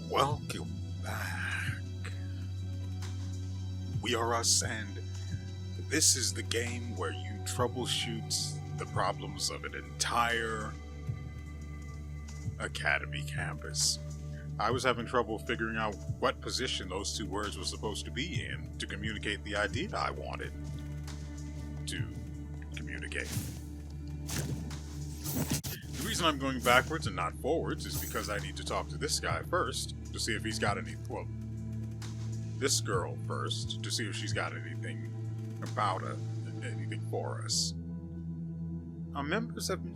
Welcome back. WeArEuS, and this is the game where you troubleshoot the problems of an entire Academy campus. I was having trouble figuring out what position those two words were supposed to be in to communicate the idea I wanted to communicate. The reason I'm going backwards and not forwards is because I need to talk to this guy first to see if he's got this girl first to see if she's got anything about anything for us. Our members have been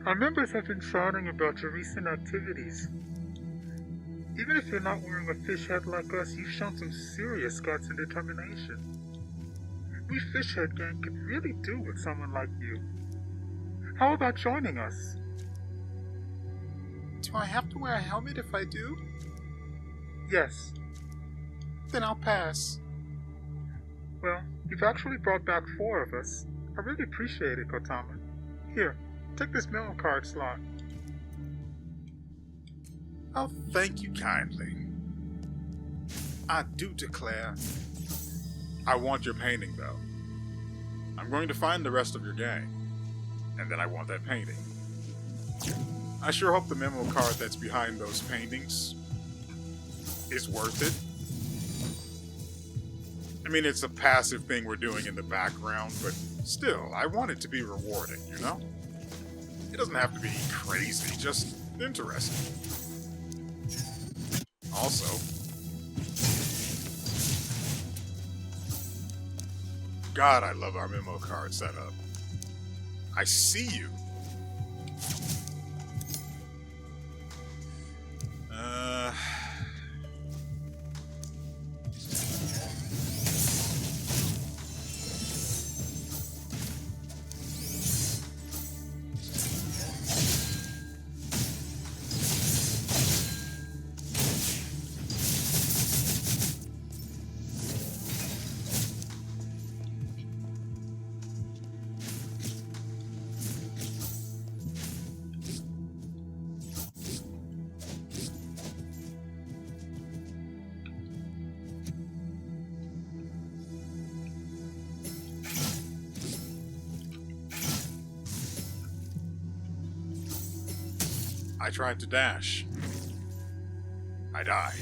Our members have been chatting about your recent activities. Even if you're not wearing a fish head like us, you've shown some serious guts and determination. We fish head gang could really do with someone like you. How about joining us? Do I have to wear a helmet if I do? Yes. Then I'll pass. Well, you've actually brought back 4 of us. I really appreciate it, Kotama. Here, take this memo card slot. Oh, thank you kindly. I do declare. I want your painting, though. I'm going to find the rest of your gang, and then I want that painting. I sure hope the memo card that's behind those paintings is worth it. I mean, it's a passive thing we're doing in the background, but still, I want it to be rewarding, you know? It doesn't have to be crazy, just interesting. Also, God, I love our memo card setup. I see you. I tried to dash. I died.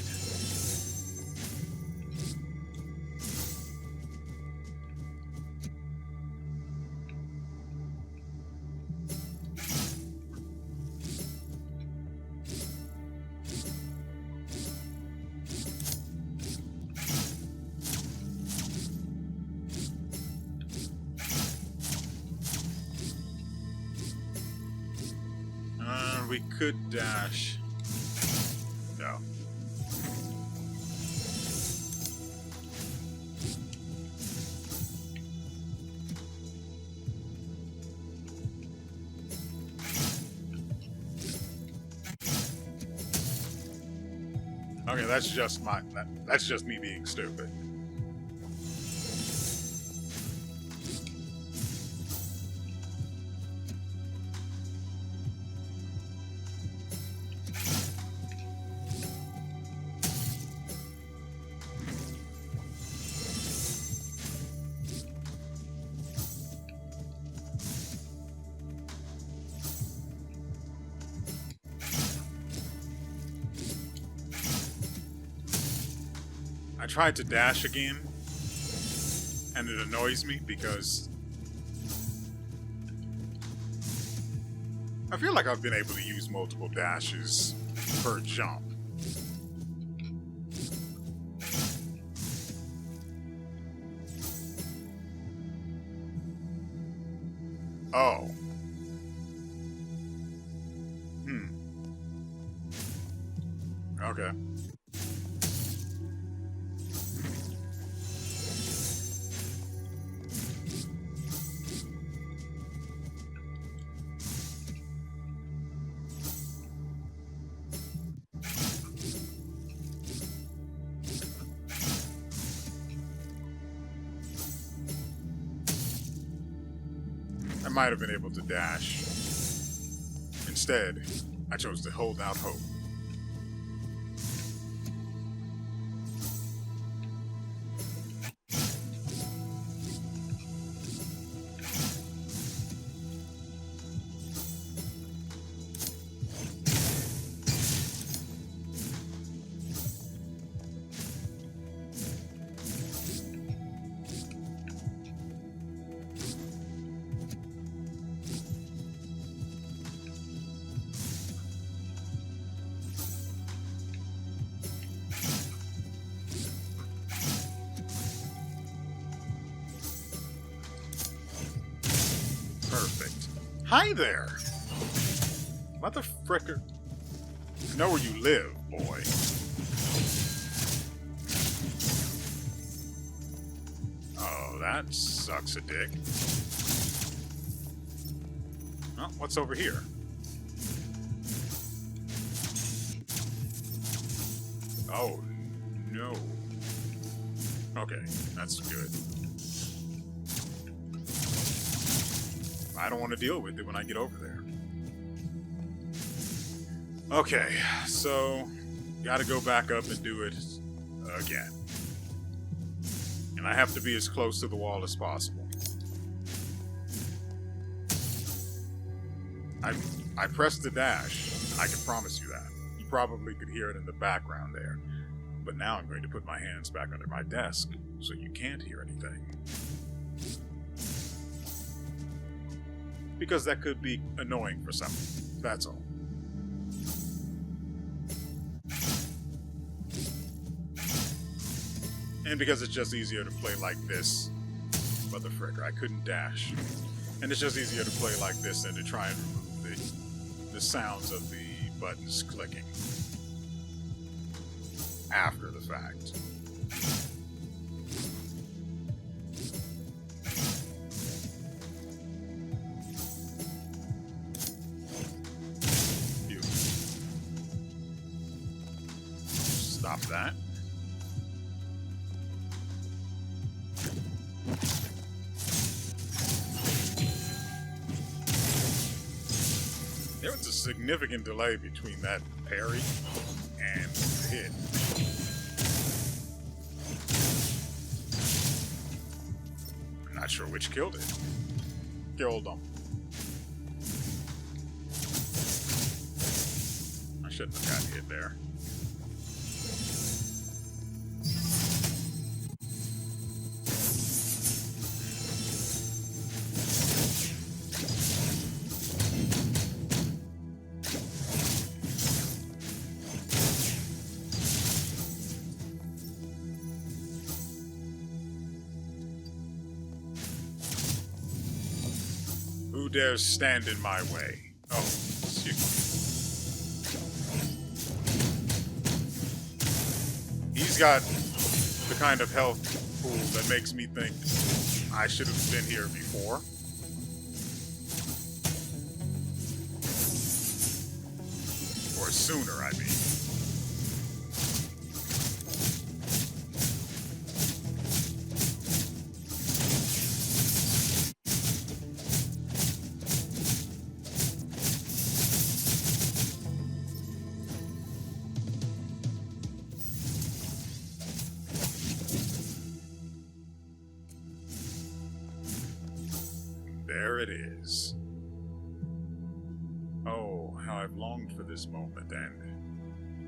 We could dash. No. Okay, that's just me being stupid. I tried to dash again, and it annoys me because I feel like I've been able to use multiple dashes per jump. Oh. Okay. I might have been able to dash. Instead, I chose to hold out hope. Hi there! Mother fricker. I know where you live, boy. Oh, that sucks a dick. Well, what's over here? Oh, no. Okay, that's good. I don't want to deal with it when I get over there. Okay, so gotta go back up and do it again. And I have to be as close to the wall as possible. I pressed the dash. I can promise you that. You probably could hear it in the background there. But now I'm going to put my hands back under my desk so you can't hear anything. Because that could be annoying for some. That's all. And because it's just easier to play like this. Mother fricker, I couldn't dash. And it's just easier to play like this than to try and remove the sounds of the buttons clicking after the fact. Stop that. There was a significant delay between that parry and the hit. I'm not sure which killed it. Killed them. I shouldn't have gotten hit there. Who dares stand in my way? Oh, excuse me. He's got the kind of health pool that makes me think I should have been here before. Or sooner, I mean. There it is. Oh, how I've longed for this moment, and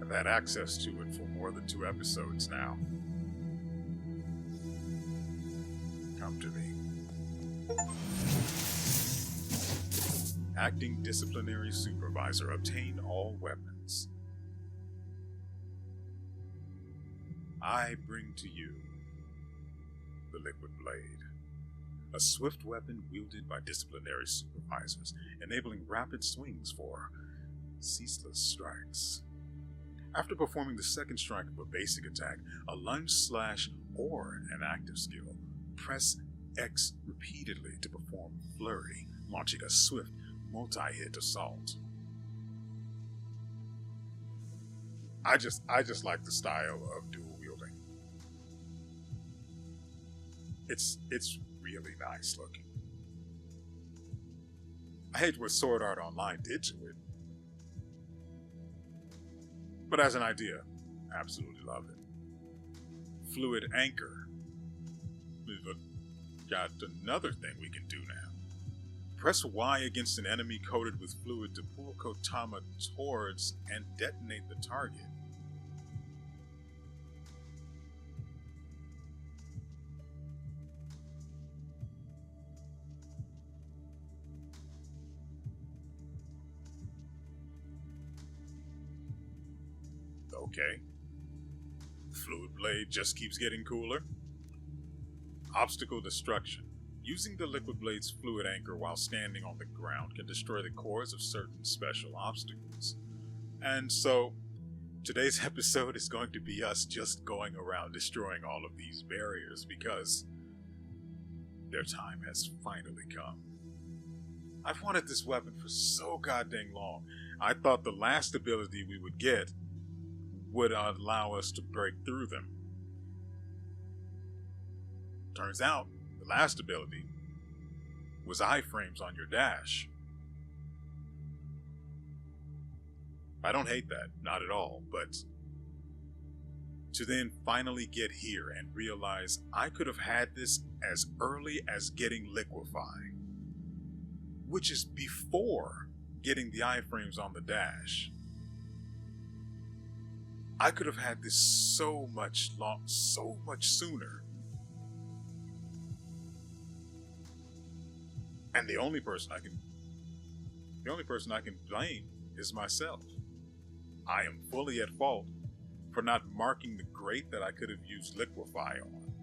I've had access to it for more than 2 episodes now. Come to me. Acting Disciplinary Supervisor. Obtain all weapons. I bring to you the Liquid Blade. A swift weapon wielded by disciplinary supervisors, enabling rapid swings for ceaseless strikes. After performing the second strike of a basic attack, a lunge, slash, or an active skill, press X repeatedly to perform Flurry, launching a swift, multi-hit assault. I just like the style of dual wielding. It's really nice looking. I hate what Sword Art Online did to it. But as an idea, absolutely love it. Fluid Anchor. We've got another thing we can do now. Press Y against an enemy coated with fluid to pull Kotama towards and detonate the target. Okay. Fluid Blade just keeps getting cooler. Obstacle Destruction. Using the Liquid Blade's fluid anchor while standing on the ground can destroy the cores of certain special obstacles. And so, today's episode is going to be us just going around destroying all of these barriers because their time has finally come. I've wanted this weapon for so goddamn long. I thought the last ability we would get would allow us to break through them. Turns out, the last ability was iframes on your dash. I don't hate that, not at all, but to then finally get here and realize I could have had this as early as getting Liquefy, which is before getting the iframes on the dash. I could have had this so much sooner. And the only person I can blame is myself. I am fully at fault for not marking the grate that I could have used Liquefy on.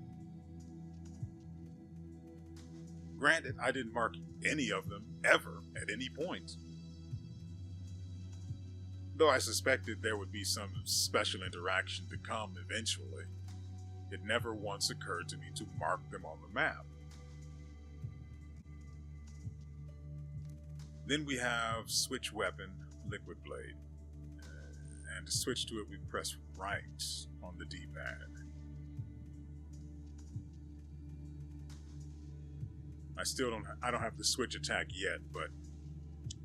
Granted, I didn't mark any of them ever at any point. Though I suspected there would be some special interaction to come eventually, it never once occurred to me to mark them on the map. Then we have switch weapon, Liquid Blade. And to switch to it, we press right on the D-pad. I don't have the switch attack yet, but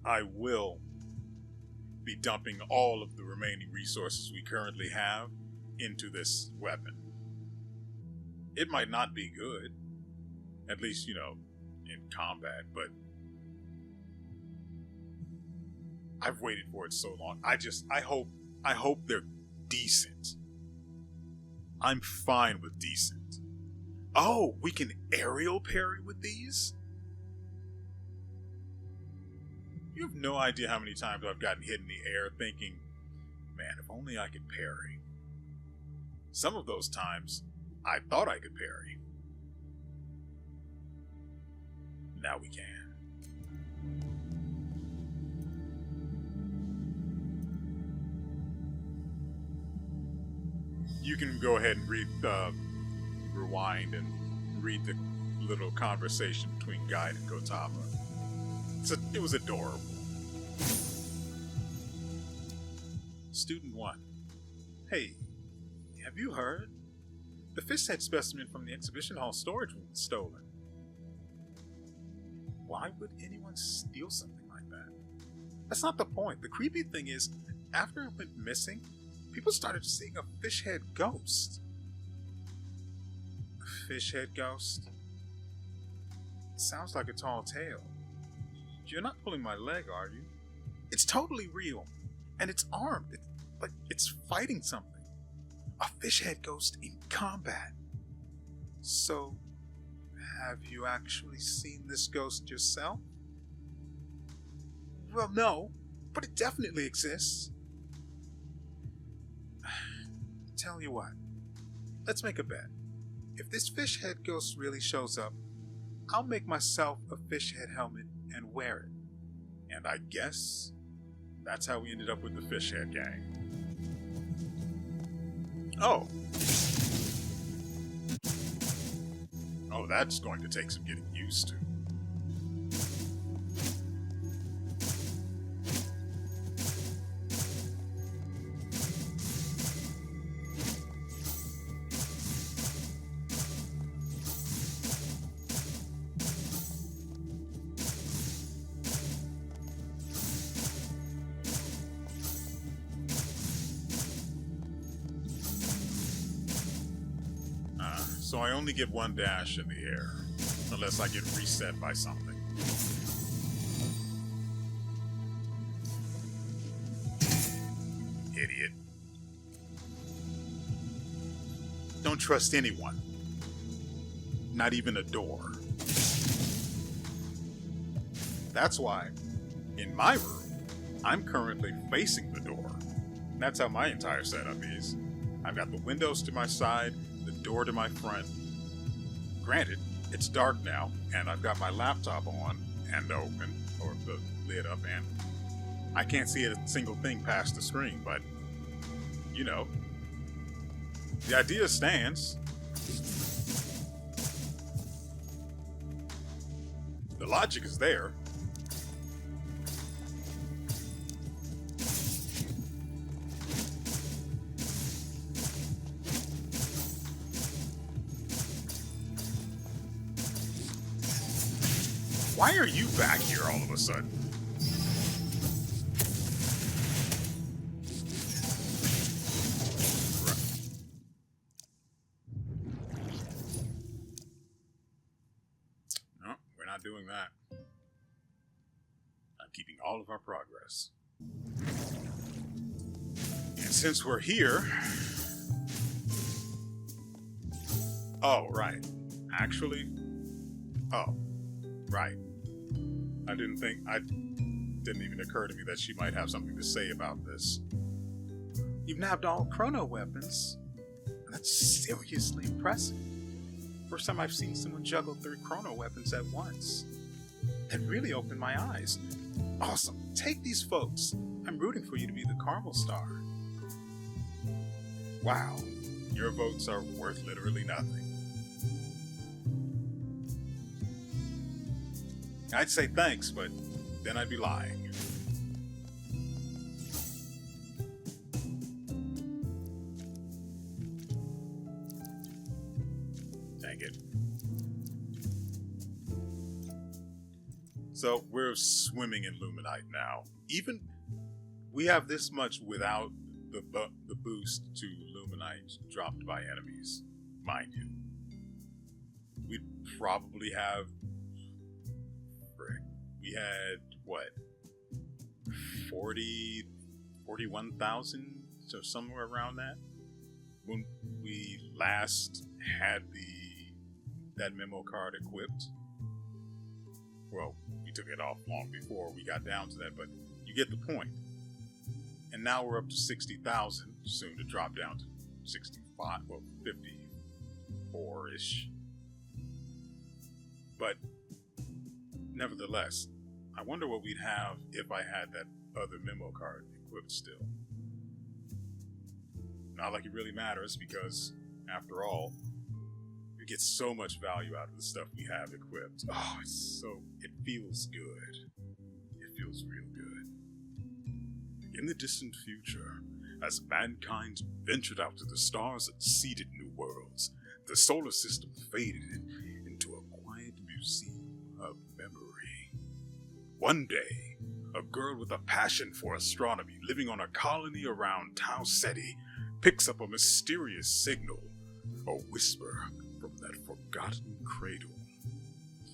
I will be dumping all of the remaining resources we currently have into this weapon. It might not be good, at least, in combat, but I've waited for it so long. I hope they're decent. I'm fine with decent. Oh, we can aerial parry with these? You have no idea how many times I've gotten hit in the air thinking, man, if only I could parry. Some of those times, I thought I could parry. Now we can. You can go ahead and rewind and read the little conversation between Guide and Kotama. It was adorable. Student 1. Hey, have you heard? The fish head specimen from the exhibition hall storage room was stolen. Why would anyone steal something like that? That's not the point. The creepy thing is, after it went missing, people started seeing a fish head ghost. A fish head ghost? Sounds like a tall tale. You're not pulling my leg, are you? It's totally real. And it's armed. It's fighting something. A fish head ghost in combat. So, have you actually seen this ghost yourself? Well, no, but it definitely exists. Tell you what, let's make a bet. If this fish head ghost really shows up, I'll make myself a fish head helmet and wear it. And I guess that's how we ended up with the fish head gang. Oh, that's going to take some getting used to. So I only get one dash in the air, unless I get reset by something. Idiot. Don't trust anyone. Not even a door. That's why, in my room, I'm currently facing the door. That's how my entire setup is. I've got the windows to my side, the door to my front. Granted, It's dark now, and I've got my laptop on and open, or the lid up, and I can't see a single thing past the screen, but, you know, the idea stands. The logic is there. Why are you back here all of a sudden? No, we're not doing that. I'm keeping all of our progress. And since we're here... Oh, right. Actually... Oh, right. It didn't even occur to me that she might have something to say about this. You've nabbed all chrono weapons. That's seriously impressive. First time I've seen someone juggle 3 chrono weapons at once. That really opened my eyes. Awesome. Take these folks. I'm rooting for you to be the Carmel Star. Wow. Your votes are worth literally nothing. I'd say thanks, but then I'd be lying. Dang it. So we're swimming in Luminite now. Even we have this much without the boost to Luminite dropped by enemies, mind you. We'd probably have... We had, what, 41,000, so somewhere around that. When we last had that memo card equipped. Well, we took it off long before we got down to that, but you get the point. And now we're up to 60,000, soon to drop down to 65, well, 54-ish. But nevertheless, I wonder what we'd have if I had that other memo card equipped still. Not like it really matters, because, after all, we get so much value out of the stuff we have equipped. Oh, it feels good. It feels real good. In the distant future, as mankind ventured out to the stars and seeded new worlds, the solar system faded into a quiet museum of memory. One day, a girl with a passion for astronomy living on a colony around Tau Ceti picks up a mysterious signal, a whisper from that forgotten cradle.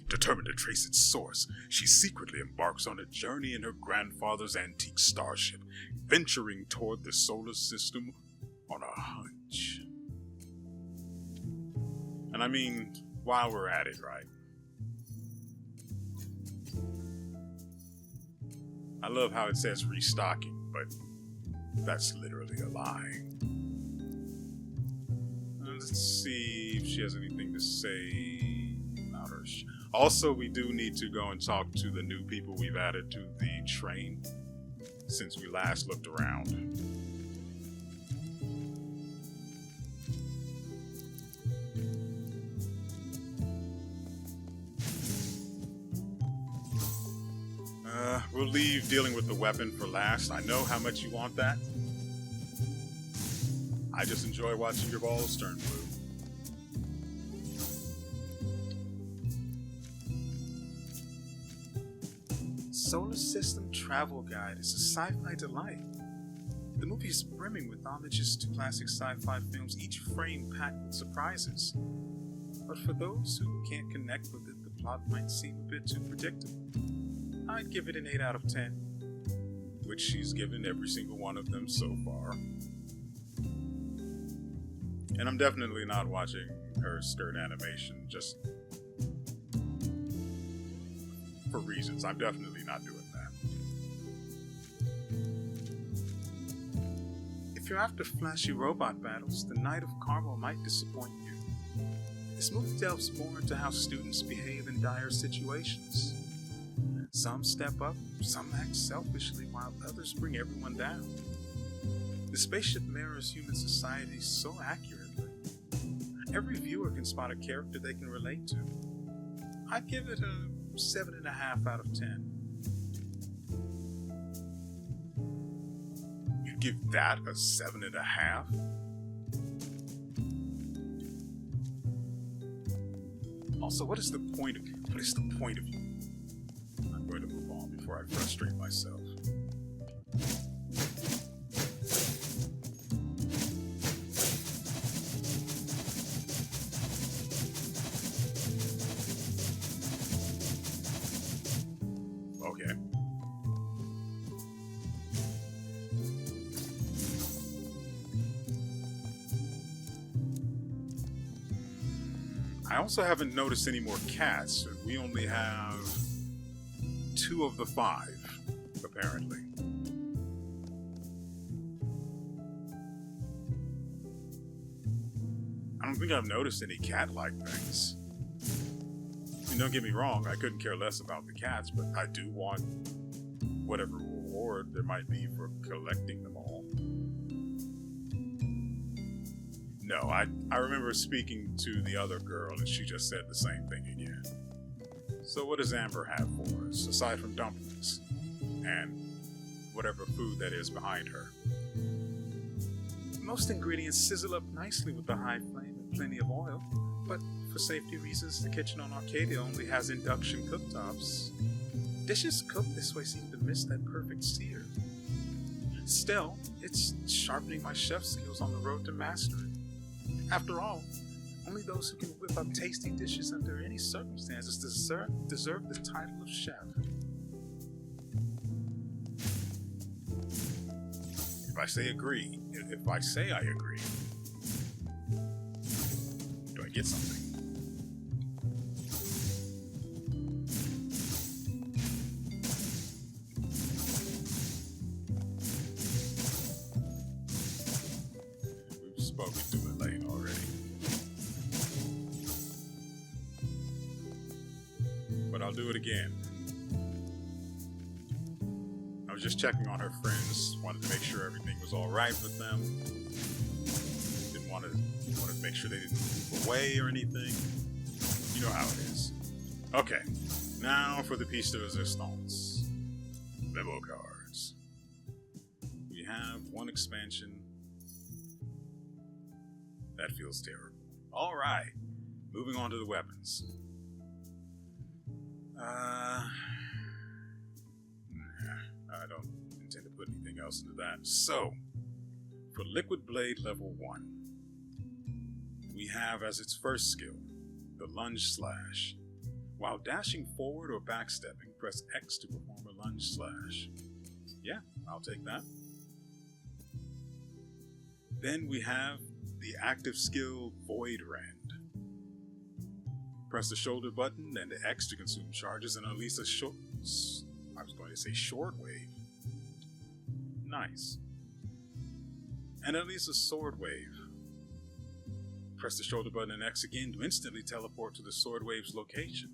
Determined to trace its source, she secretly embarks on a journey in her grandfather's antique starship, venturing toward the solar system on a hunch. And I mean, while we're at it, right? I love how it says restocking, but that's literally a lie. Let's see if she has anything to say about her. Also, we do need to go and talk to the new people we've added to the train since we last looked around. We'll leave dealing with the weapon for last. I know how much you want that. I just enjoy watching your balls turn blue. Solar System Travel Guide is a sci-fi delight. The movie is brimming with homages to classic sci-fi films, each frame packed with surprises. But for those who can't connect with it, the plot might seem a bit too predictable. I'd give it an 8 out of 10, which she's given every single one of them so far. And I'm definitely not watching her skirt animation just for reasons. I'm definitely not doing that. If you're after flashy robot battles, the Knight of Carmel might disappoint you. This movie delves more into how students behave in dire situations. Some step up, some act selfishly, while others bring everyone down. The spaceship mirrors human society so accurately. Every viewer can spot a character they can relate to. I'd give it a 7.5 out of 10. You'd give that a 7.5? Also, what is the point of you? I'm going to move on before I frustrate myself. Okay. I also haven't noticed any more cats. We only have 2 of the 5, apparently. I don't think I've noticed any cat-like things. I mean, don't get me wrong, I couldn't care less about the cats, but I do want whatever reward there might be for collecting them all. No, I remember speaking to the other girl and she just said the same thing again. So what does Amber have for us, aside from dumplings and whatever food that is behind her? Most ingredients sizzle up nicely with the high flame and plenty of oil, but for safety reasons, the kitchen on Arcadia only has induction cooktops. Dishes cooked this way seem to miss that perfect sear. Still, it's sharpening my chef skills on the road to mastery. After all, only those who can whip up tasty dishes under any circumstances deserve the title of chef. If I say I agree, do I get something? We've spoken to Elaine already. But I'll do it again. I was just checking on her friends, wanted to make sure everything was alright with them. Wanted to make sure they didn't move away or anything. You know how it is. Okay, now for the piece de resistance. Memo cards. We have 1 expansion. That feels terrible. Alright, moving on to the weapons. I don't intend to put anything else into that. So, for Liquid Blade level 1, we have as its first skill, the Lunge Slash. While dashing forward or backstepping, press X to perform a Lunge Slash. Yeah, I'll take that. Then we have the active skill Void Rend. Press the shoulder button and the X to consume charges and unleash a short wave. Nice. And unleash a sword wave. Press the shoulder button and X again to instantly teleport to the sword wave's location.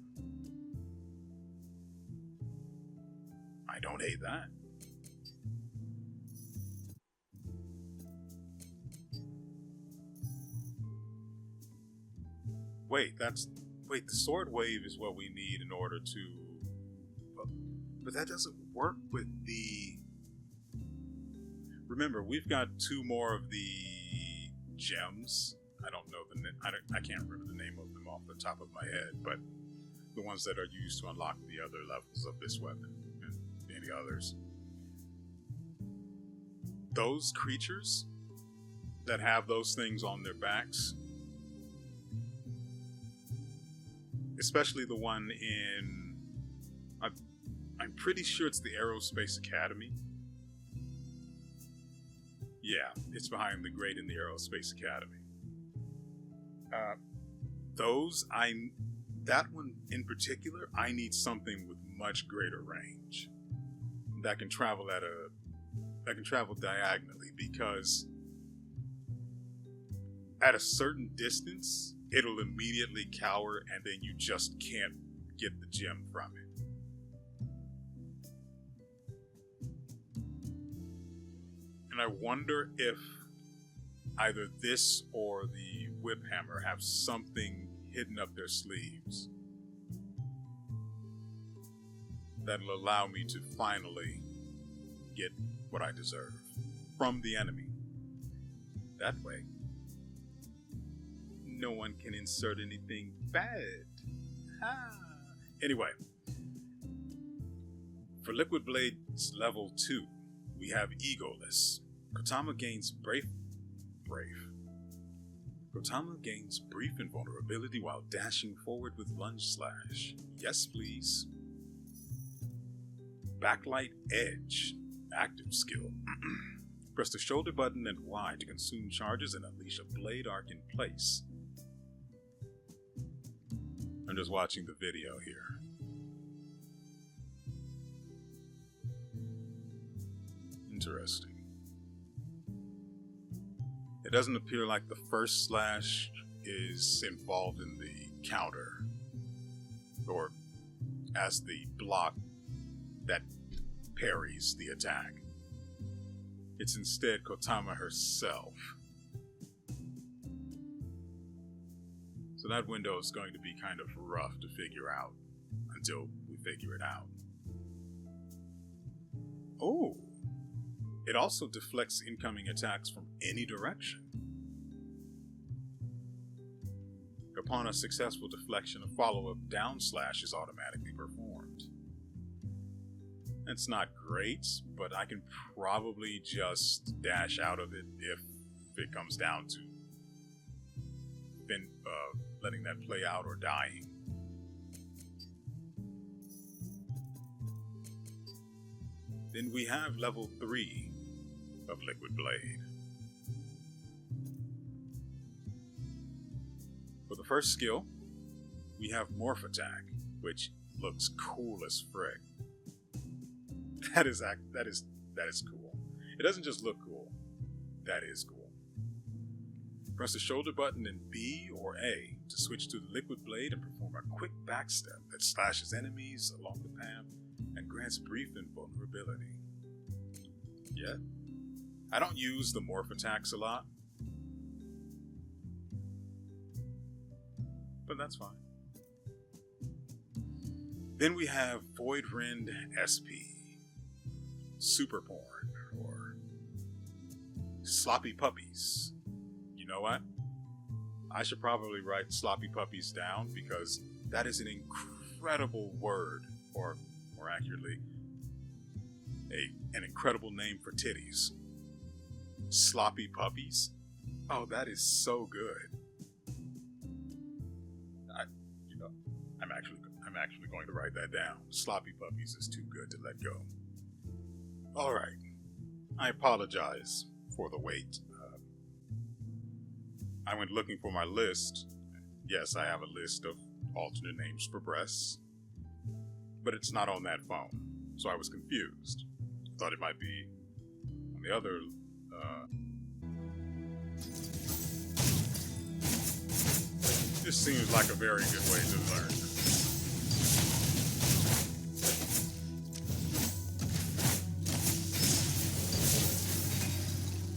I don't hate that. Wait, the sword wave is what we need in order to... But that doesn't work with the... Remember, we've got 2 more of the gems. I don't know I can't remember the name of them off the top of my head, but the ones that are used to unlock the other levels of this weapon and any others. Those creatures that have those things on their backs, especially the one in, I'm pretty sure it's the Aerospace Academy. Yeah, it's behind the grate in the Aerospace Academy. That one in particular, I need something with much greater range that can travel diagonally, because at a certain distance, it'll immediately cower and then you just can't get the gem from it. And I wonder if either this or the whip hammer have something hidden up their sleeves that'll allow me to finally get what I deserve from the enemy. That way, no one can insert anything bad. Anyway, for Liquid Blade's level 2, we have Egoless. Kotama gains brief invulnerability while dashing forward with lunge slash. Yes, please. Backlight Edge. Active skill. Press the shoulder button and Y to consume charges and unleash a blade arc in place. I'm just watching the video here. Interesting. It doesn't appear like the first slash is involved in the counter, or as the block that parries the attack. It's instead Kotama herself. So that window is going to be kind of rough to figure out until we figure it out. Oh! It also deflects incoming attacks from any direction. Upon a successful deflection, a follow-up down slash is automatically performed. It's not great, but I can probably just dash out of it if it comes down to letting that play out or dying. Then we have level 3 of Liquid Blade. For the first skill, we have Morph Attack, which looks cool as frick. That is cool. It doesn't just look cool, that is cool. Press the shoulder button and B or A to switch to the Liquid Blade and perform a quick backstep that slashes enemies along the path and grants brief invulnerability. Yeah. I don't use the morph attacks a lot, but that's fine. Then we have Void Rend SP, Super Porn, or Sloppy Puppies. You know what? I should probably write Sloppy Puppies down because that is an incredible word, or more accurately, an incredible name for titties. Sloppy Puppies? Oh, that is so good. I'm actually going to write that down. Sloppy Puppies is too good to let go. All right. I apologize for the wait. I went looking for my list. Yes, I have a list of alternate names for breasts, but it's not on that phone, so I was confused. Thought it might be on the other. This seems like a very good way to learn.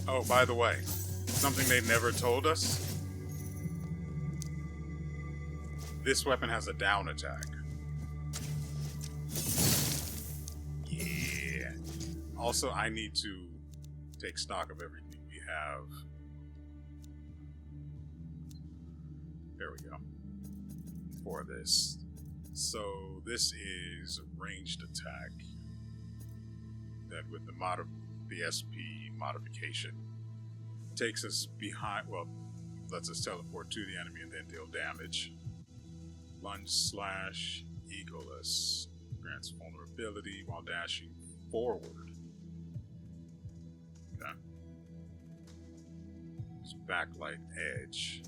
Oh, by the way, something they never told us. This weapon has a down attack. Yeah. Also, I need to take stock of everything we have. There we go. For this. So this is ranged attack. That with the SP modification takes us behind, well, lets us teleport to the enemy and then deal damage. Lunge slash egoless grants vulnerability while dashing forward. Okay. It's backlight edge.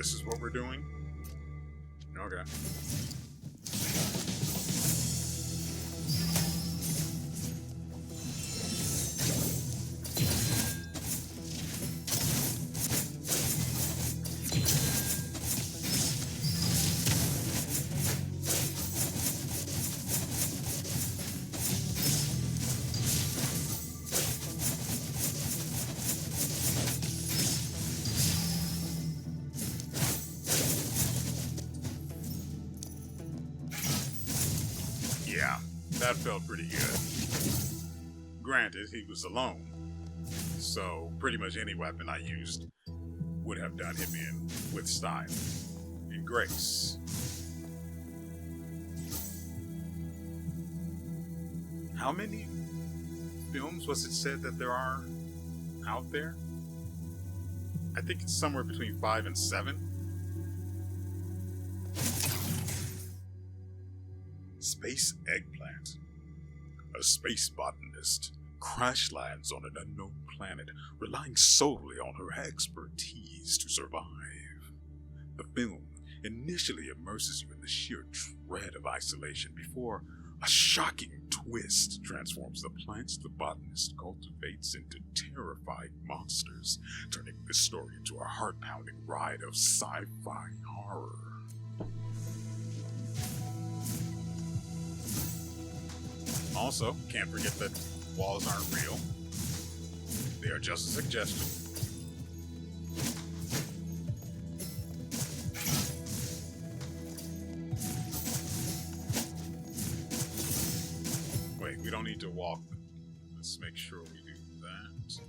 this is what we're doing? Okay. Yeah, that felt pretty good. Granted, he was alone, so pretty much any weapon I used would have done him in with style and grace. How many films was it said that there are out there? I think it's somewhere between 5 and 7. Space Eggplant. A space botanist crash lands on an unknown planet, relying solely on her expertise to survive. The film initially immerses you in the sheer dread of isolation before a shocking twist transforms the plants the botanist cultivates into terrifying monsters, turning this story into a heart-pounding ride of sci-fi horror. Also, can't forget that walls aren't real. They are just a suggestion. Wait, we don't need to walk. Let's make sure we do that.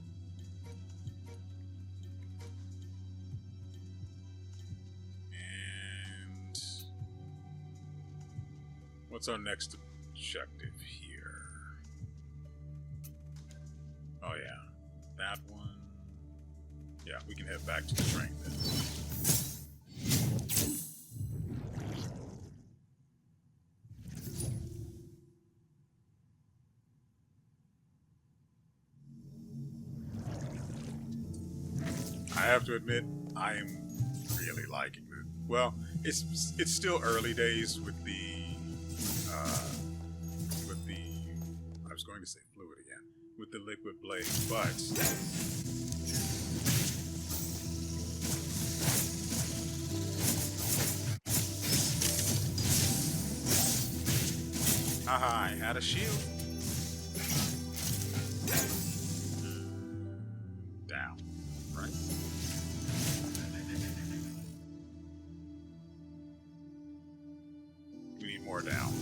And what's our next objective here? Oh yeah, that one. Yeah, we can head back to the train then. I have to admit, I am really liking it. Well, it's still early days with the I was going to say fluid again, with the liquid blade, but haha, I had a shield. Down, right? We need more down.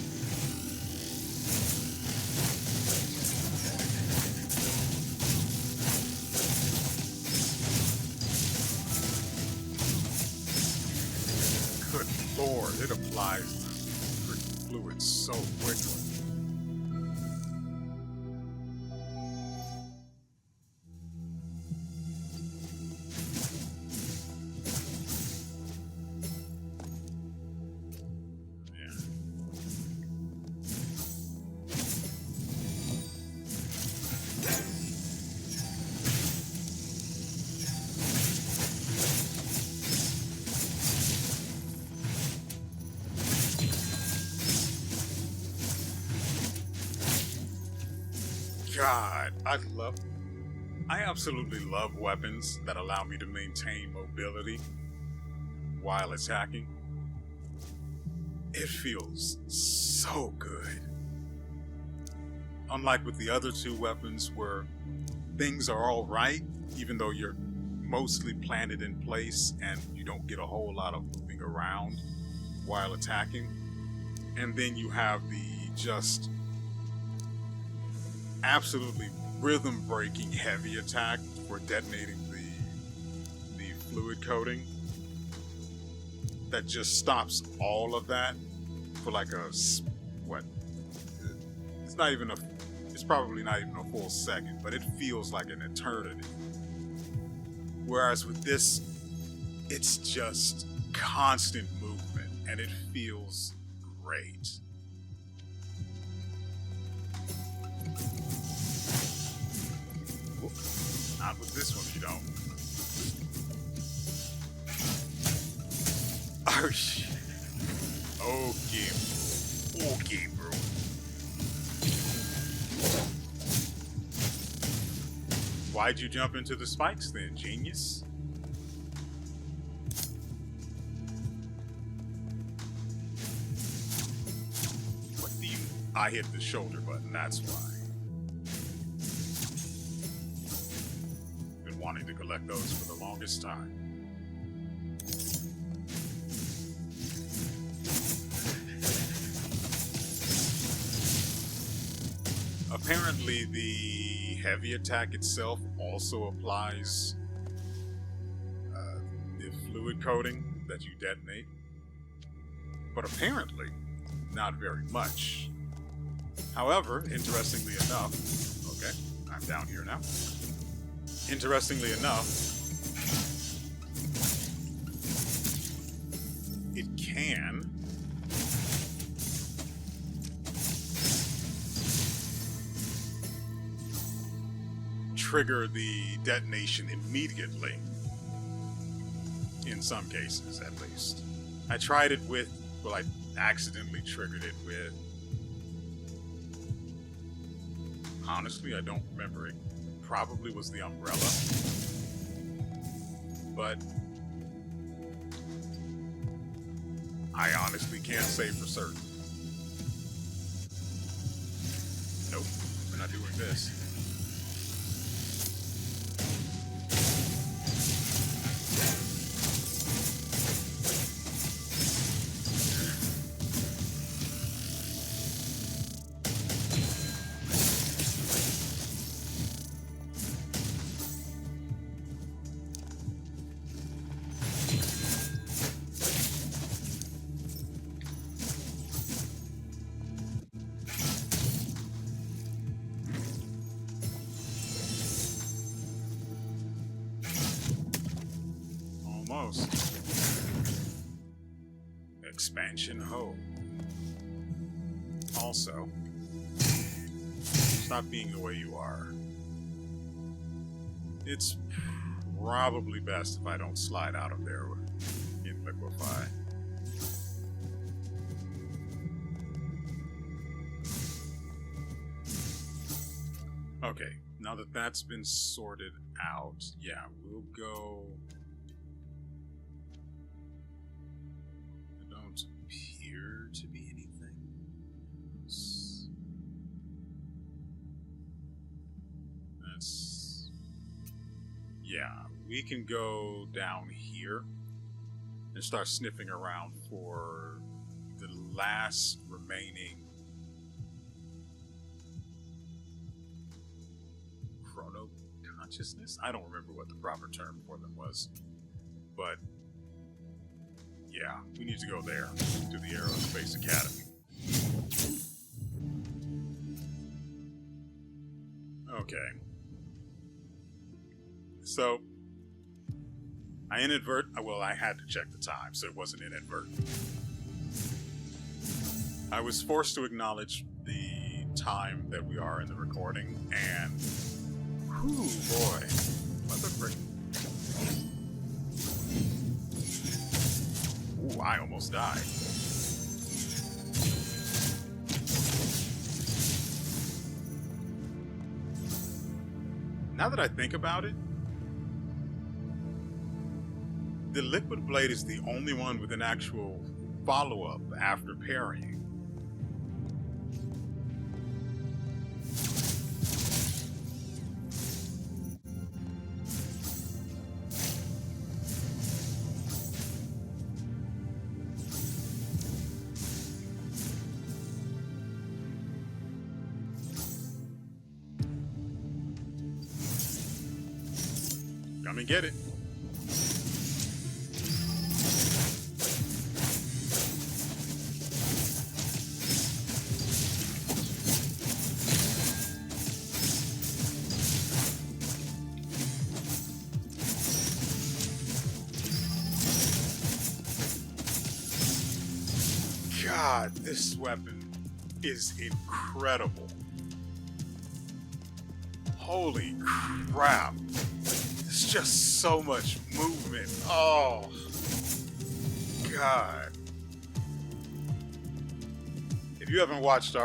Lord, it applies the freaking fluid so quickly. God, I absolutely love weapons that allow me to maintain mobility while attacking. It feels so good. Unlike with the other two weapons where things are all right, even though you're mostly planted in place and you don't get a whole lot of moving around while attacking. And then you have the just absolutely rhythm-breaking heavy attack for detonating the fluid coating that just stops all of that for like it's probably not even a full second, but it feels like an eternity. Whereas with this, it's just constant movement and it feels great. Not with this one, you don't. Ouch. Okay. Okay, bro. Why'd you jump into the spikes then, genius? What do you... I hit the shoulder button, that's why. Been wanting to collect those for the longest time. Apparently, the heavy attack itself also applies the fluid coating that you detonate, but apparently not very much. However, interestingly enough, okay, I'm down here now. Interestingly enough, it can trigger the detonation immediately. In some cases, at least. I tried it with, well, I accidentally triggered it with, honestly, I don't remember. It probably was the umbrella. But I honestly can't say for certain. Nope, we're not doing this. Expansion hoe. Also, stop being the way you are. It's probably best if I don't slide out of there in liquefy. Okay, now that that's been sorted out, yeah, we'll go... appear to be anything else. That's... yeah, we can go down here and start sniffing around for the last remaining chrono consciousness? I don't remember what the proper term for them was, but yeah, we need to go there, to the Aerospace Academy. Okay. So, I had to check the time, so it wasn't inadvertent. I was forced to acknowledge the time that we are in the recording, and... whew, boy. What the frick? Ooh, I almost died. Now that I think about it, the Liquid Blade is the only one with an actual follow-up after parrying. Come and get it. God, this weapon is incredible. Holy crap. There's just so much movement. Oh. God. If you haven't watched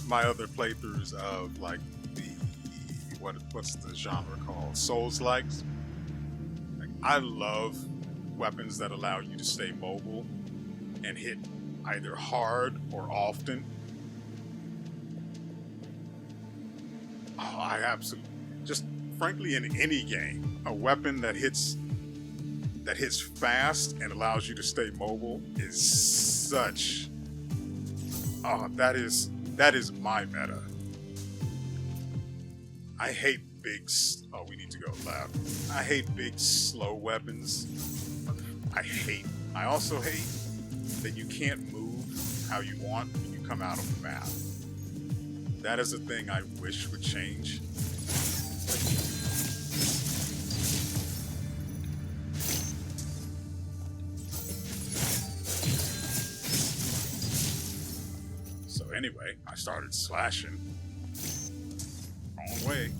my other playthroughs of like the what's the genre called? Souls-likes. Like, I love weapons that allow you to stay mobile and hit either hard or often. Oh, I absolutely just frankly in any game, a weapon that hits fast and allows you to stay mobile is such. Oh, that is my meta. I hate big. Oh, we need to go left. I hate big slow weapons. I also hate that you can't move how you want when you come out of the map. That is a thing I wish would change. So anyway, I started slashing. Wrong way.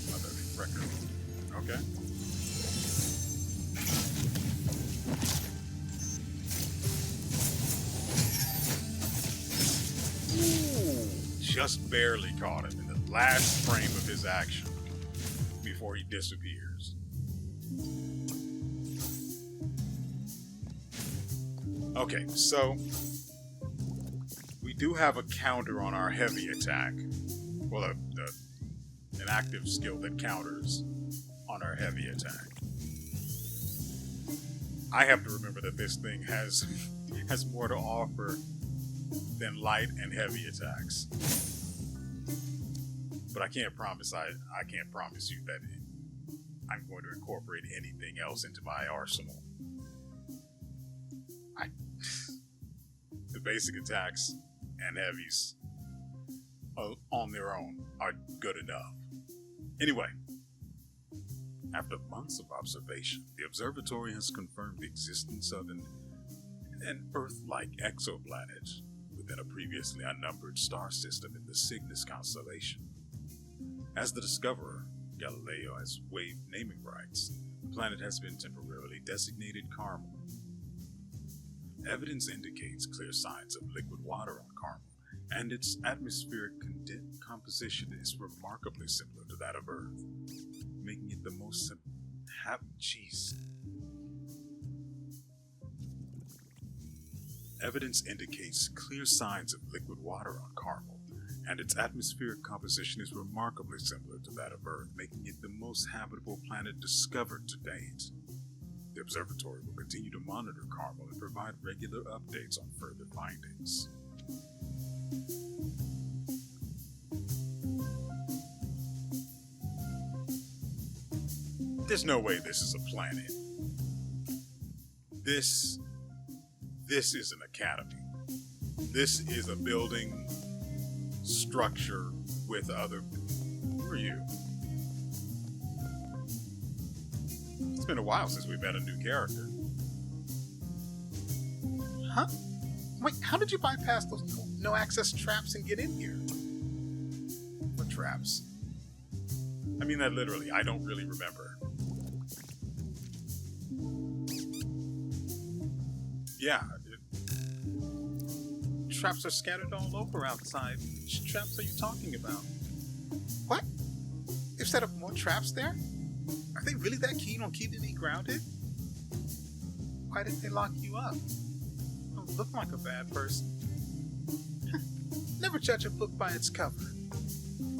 Motherfucker. Okay. Just barely caught him in the last frame of his action before he disappears. Okay, so we do have a counter on our heavy attack. Well, an active skill that counters on our heavy attack. I have to remember that this thing has more to offer than light and heavy attacks. But I can't promise you that I'm going to incorporate anything else into my arsenal. The basic attacks and heavies on their own are good enough. Anyway, after months of observation, the observatory has confirmed the existence of an Earth-like exoplanet within a previously unnumbered star system in the Cygnus constellation. As the discoverer, Galileo has waived naming rights. The planet has been temporarily designated Carmel. Evidence indicates clear signs of liquid water on Carmel, and its atmospheric composition is remarkably similar to that of Earth, making it the most Evidence indicates clear signs of liquid water on Carmel, and its atmospheric composition is remarkably similar to that of Earth, making it the most habitable planet discovered to date. The observatory will continue to monitor Carmel and provide regular updates on further findings. There's no way this is a planet. This is an academy. This is a building structure with other... Who are you? It's been a while since we've met a new character. Huh? Wait, how did you bypass those no-access traps and get in here? What traps? I mean that literally. I don't really remember. Yeah. Traps are scattered all over outside. Which traps are you talking about? What? They've set up more traps there? Are they really that keen on keeping me grounded? Why did they lock you up? You don't look like a bad person. Never judge a book by its cover.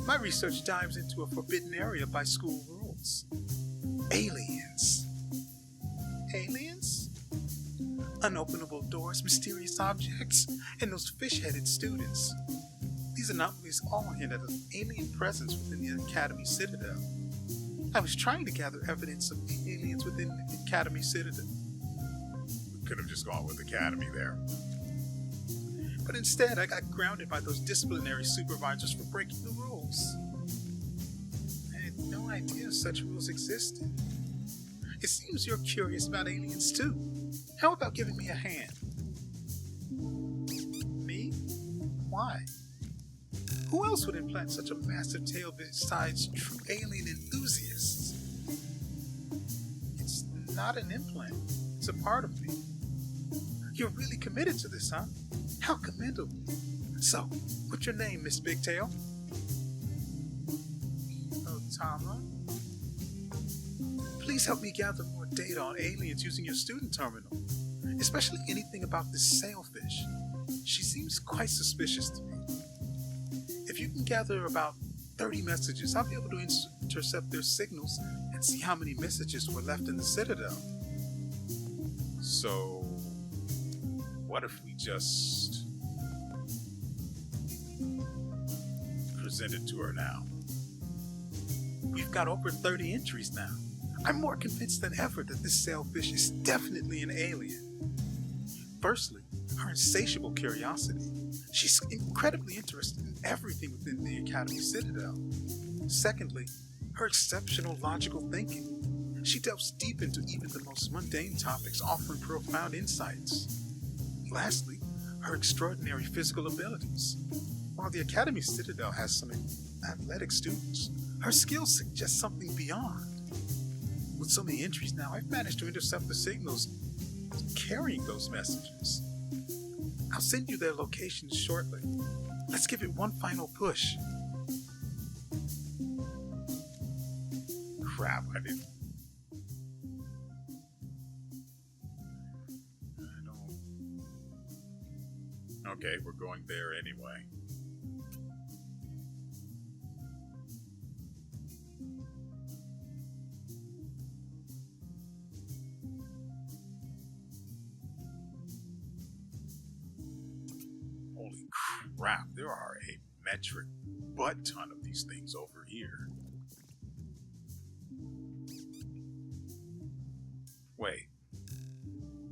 My research dives into a forbidden area by school rules. Aliens. Aliens? Unopenable doors, mysterious objects, and those fish-headed students. These anomalies all hint at an alien presence within the Academy Citadel. I was trying to gather evidence of the aliens within the Academy Citadel. We could have just gone with Academy there. But instead, I got grounded by those disciplinary supervisors for breaking the rules. I had no idea such rules existed. It seems you're curious about aliens too. How about giving me a hand? Me? Why? Who else would implant such a massive tale besides true alien enthusiasts? not an implant. It's a part of me. You're really committed to this, huh? How commendable. So, what's your name, Miss Bigtail? Kotama? Please help me gather more data on aliens using your student terminal, especially anything about this sailfish. She seems quite suspicious to me. If you can gather about 30 messages, I'll be able to intercept their signals and see how many messages were left in the Citadel. So, what if we just present it to her now? We've got over 30 entries now. I'm more convinced than ever that this sailfish is definitely an alien. Firstly, her insatiable curiosity. She's incredibly interested in everything within the Academy Citadel. Secondly, her exceptional logical thinking. She delves deep into even the most mundane topics, offering profound insights. Lastly, her extraordinary physical abilities. While the Academy Citadel has some athletic students, her skills suggest something beyond. With so many entries now, I've managed to intercept the signals carrying those messages. I'll send you their locations shortly. Let's give it one final push. Crap, I don't... Okay, we're going there anyway. Holy crap, there are a metric butt ton of these things over here. Wait.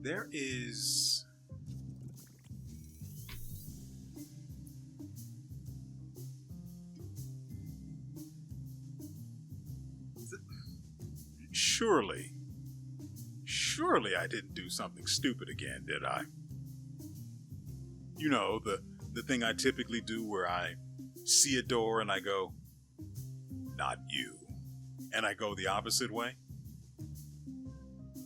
There is... Surely I didn't do something stupid again, did I? You know, the thing I typically do where I see a door and I go, not you, and I go the opposite way?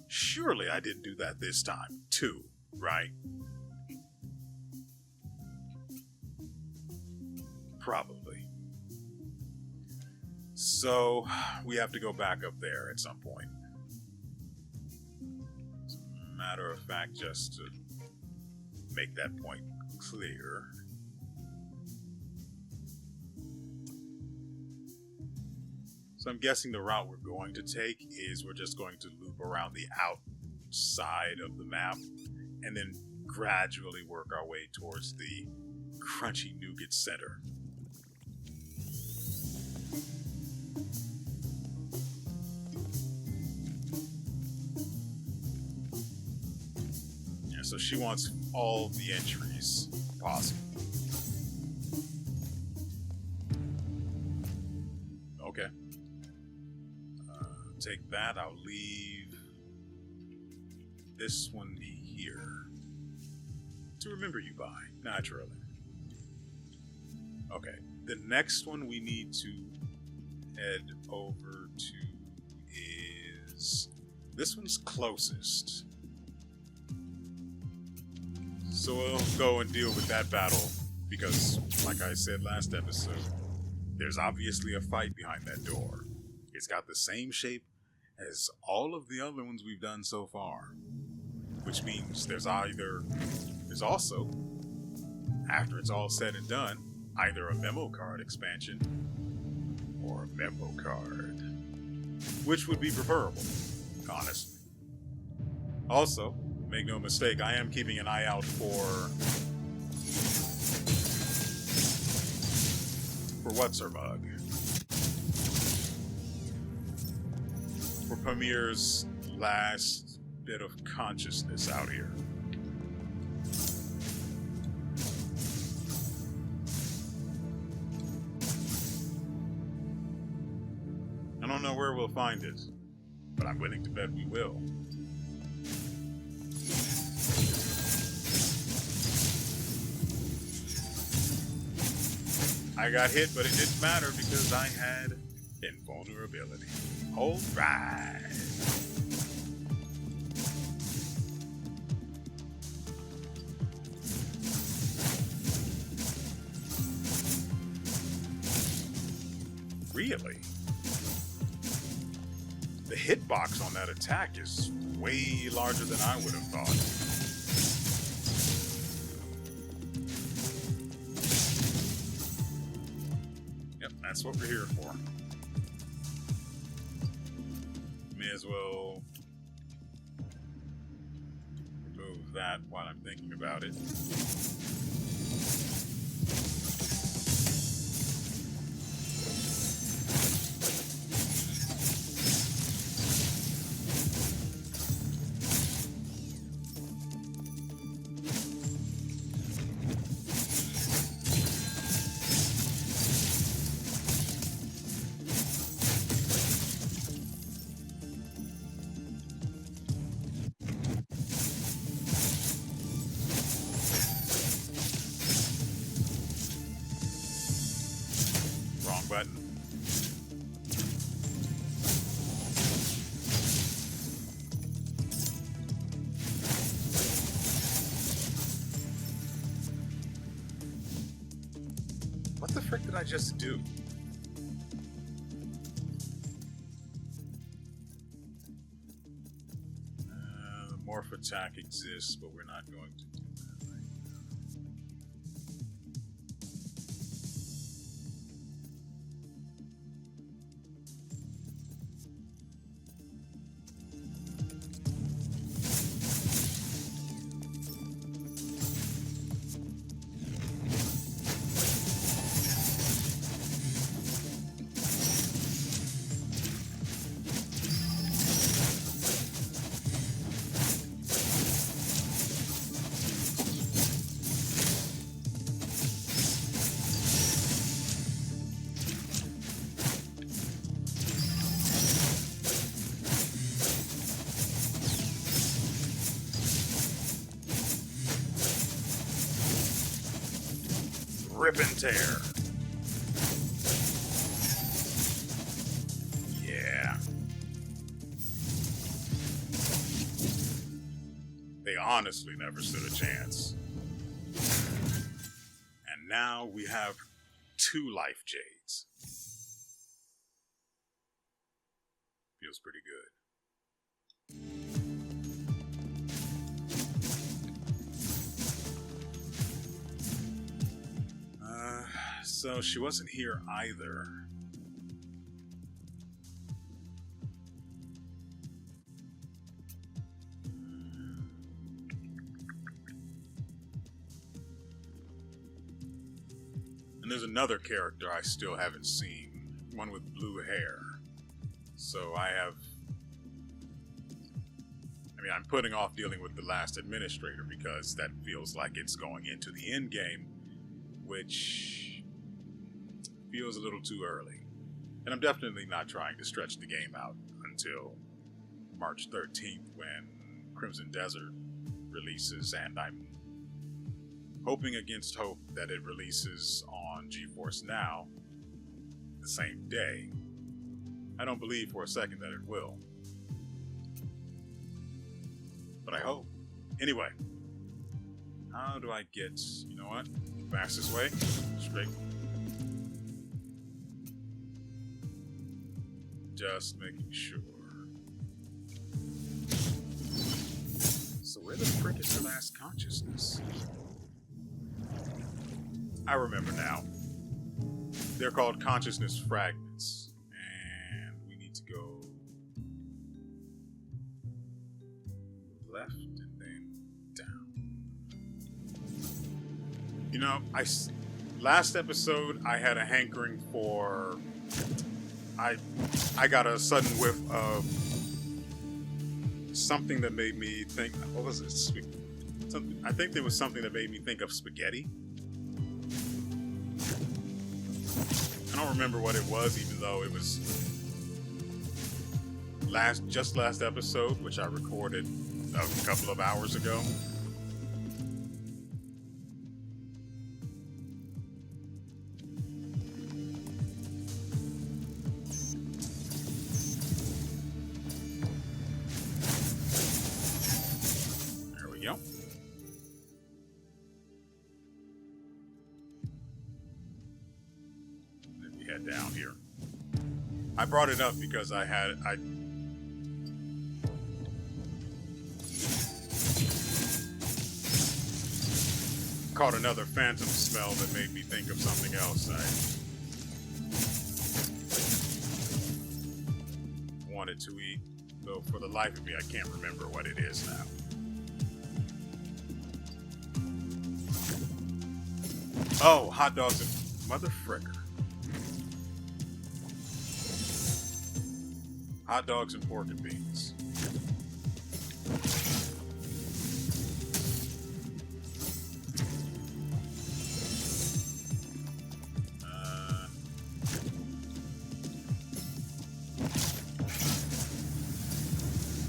Surely I didn't do that this time, too, right? Probably. So, we have to go back up there at some point. As a matter of fact, just to make that point clear. So I'm guessing the route we're going to take is we're just going to loop around the outside of the map and then gradually work our way towards the crunchy nougat center. Yeah, so she wants all the entries possible. Okay. Take that, I'll leave this one here to remember you by, naturally. Okay, the next one we need to head over to is... this one's closest. So we'll go and deal with that battle, because, like I said last episode, there's obviously a fight behind that door. It's got the same shape as all of the other ones we've done so far. Which means there's also, after it's all said and done, either a memo card expansion or a memo card. Which would be preferable, honestly. Also, make no mistake, I am keeping an eye out for what's-her-mug. For Pamir's last bit of consciousness out here. I don't know where we'll find it, but I'm willing to bet we will. I got hit, but it didn't matter because I had invulnerability. All right. Really? The hitbox on that attack is way larger than I would have thought. Yep, that's what we're here for. May as well remove that while I'm thinking about it. Wrong button. What the frick did I just do? The morph attack exists, but we're not going to do that right now. Rip and tear. Yeah. They honestly never stood a chance. And now we have 2 life jades. Feels pretty good. So she wasn't here either. And there's another character I still haven't seen, one with blue hair. So I'm putting off dealing with the last administrator because that feels like it's going into the end game, which feels a little too early. And I'm definitely not trying to stretch the game out until March 13th when Crimson Desert releases, and I'm hoping against hope that it releases on GeForce Now the same day. I don't believe for a second that it will, but I hope. Anyway, how do I get, you know what, fastest way? Straight. Just making sure. So where the frick is her last consciousness? I remember now. They're called consciousness fragments. And we need to go left and then down. You know, last episode I had a hankering for... I got a sudden whiff of something that made me think, what was it? I think there was something that made me think of spaghetti. I don't remember what it was, even though it was just last episode, which I recorded a couple of hours ago. Down here. I brought it up because I caught another phantom smell that made me think of something else I wanted to eat, though for the life of me I can't remember what it is now. Oh, hot dogs and mother fricker. Hot dogs and pork and beans.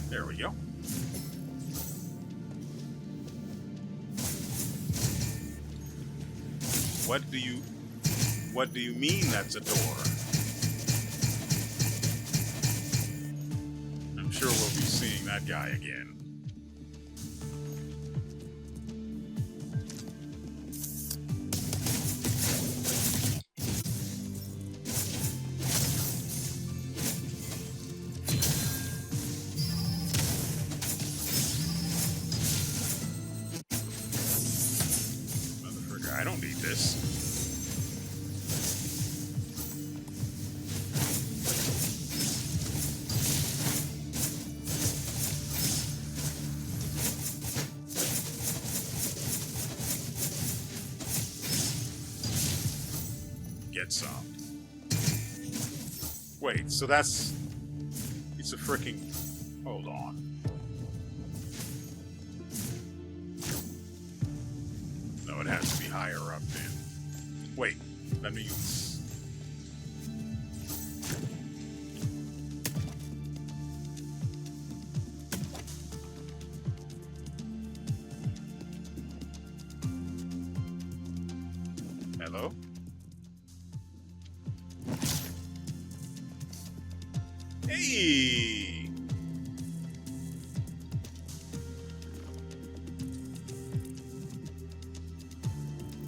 There we go. What do you mean that's a door? I'm sure we'll be seeing that guy again. Motherfucker, I don't need this. Get some. Wait, so that's... It's a freaking... Hold on. No, it has to be higher up then. Wait, that means... Hello? Hey!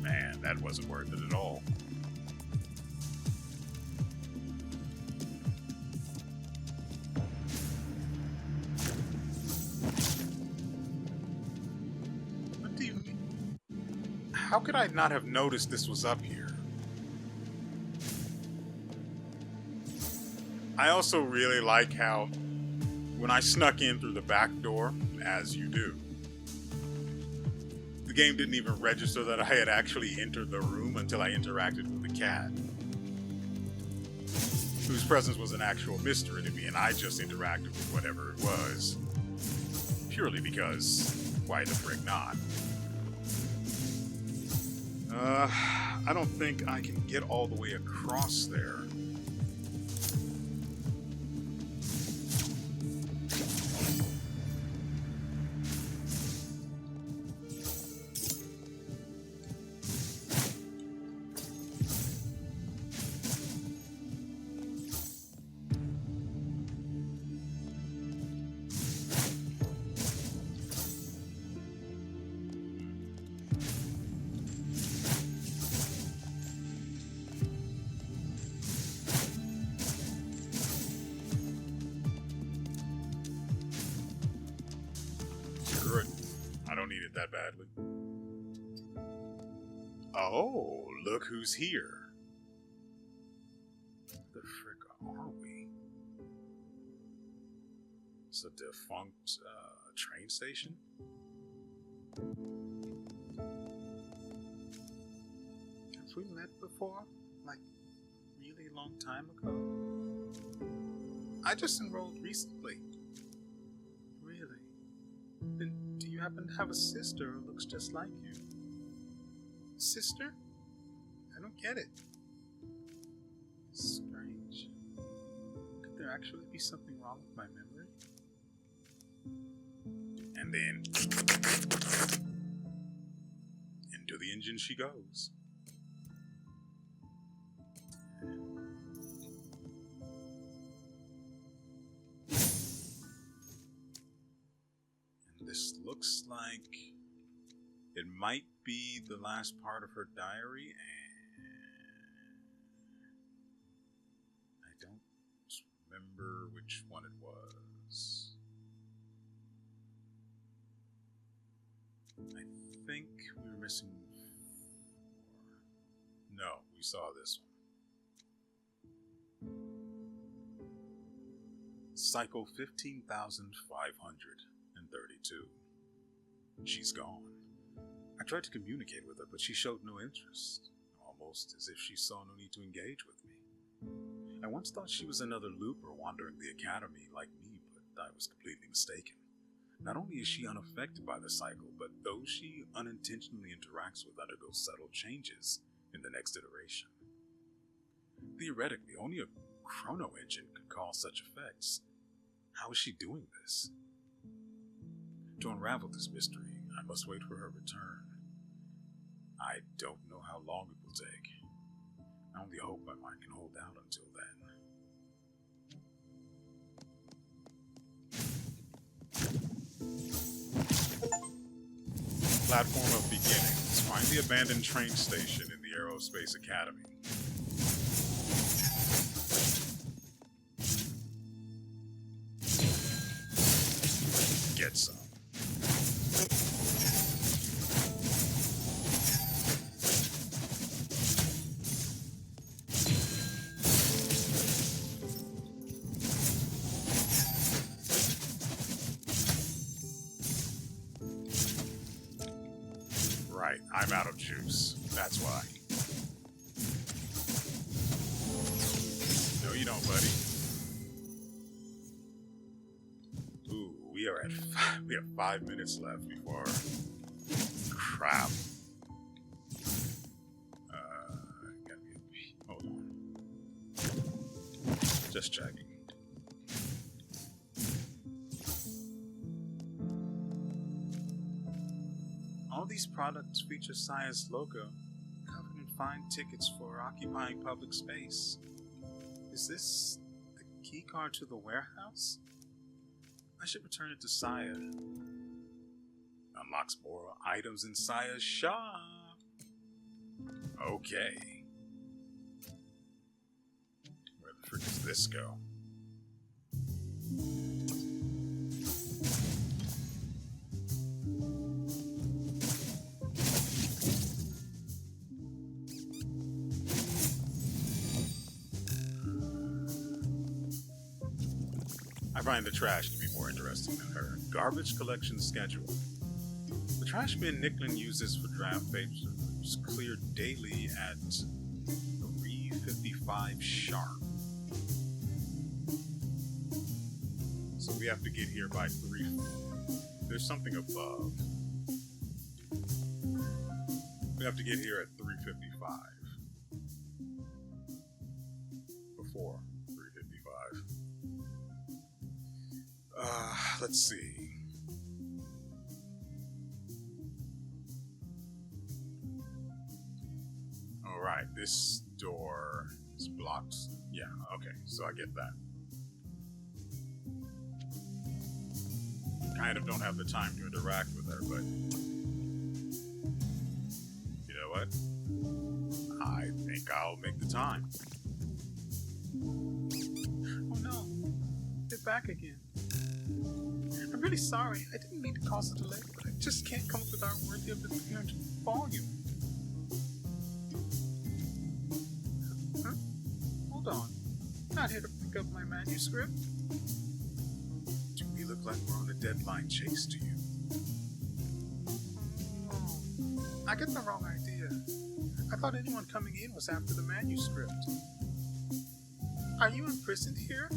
Man, that wasn't worth it at all. What do you mean? How could I not have noticed this was up here? I also really like how when I snuck in through the back door, as you do, the game didn't even register that I had actually entered the room until I interacted with the cat, whose presence was an actual mystery to me, and I just interacted with whatever it was, purely because, why the frick not? I don't think I can get all the way across there. I don't need it that badly. Oh, look who's here. The frick are we? It's a defunct train station? Have we met before? Like, really long time ago? I just enrolled recently. Really? Then do you happen to have a sister who looks just like you? Sister? I don't get it. Strange. Could there actually be something wrong with my memory? And then into the engine she goes. And this looks like it might be the last part of her diary, and I don't remember which one it was. I think we were missing 4. No, we saw this one. Cycle 15,532. She's gone. I tried to communicate with her, but she showed no interest, almost as if she saw no need to engage with me. I once thought she was another looper wandering the Academy like me, but I was completely mistaken. Not only is she unaffected by the cycle, but those she unintentionally interacts with undergo subtle changes in the next iteration. Theoretically, only a chrono engine could cause such effects. How is she doing this? To unravel this mystery, I must wait for her return. I don't know how long it will take. I only hope my mind can hold out until then. Platform of Beginnings. Find the abandoned train station in the Aerospace Academy. Get some. Right, I'm out of juice. That's why. No, you don't, buddy. Ooh, we have 5 minutes left before. Crap. Gotta be. Hold on. Just checking. All these products feature Saya's logo, covered in fine tickets for occupying public space. Is this the key card to the warehouse? I should return it to Saya. Unlocks more items in Saya's shop. Okay. Where the frick does this go? I find the trash to be more interesting than her. Garbage collection schedule. The trash bin Nicklin uses for draft papers is cleared daily at 3:55 sharp. So we have to get here by 3. There's something above. We have to get here at 3:55. Before 3:55. Let's see. Alright, this door is blocked. Yeah, okay, so I get that. Kind of don't have the time to interact with her, but you know what? I think I'll make the time. Oh no, they're back again. I'm really sorry. I didn't mean to cause a delay, but I just can't come up with art worthy of the 300th volume. Huh? Hold on. I'm not here to pick up my manuscript. Do we look like we're on a deadline chase to you? Oh, I get the wrong idea. I thought anyone coming in was after the manuscript. Are you imprisoned here?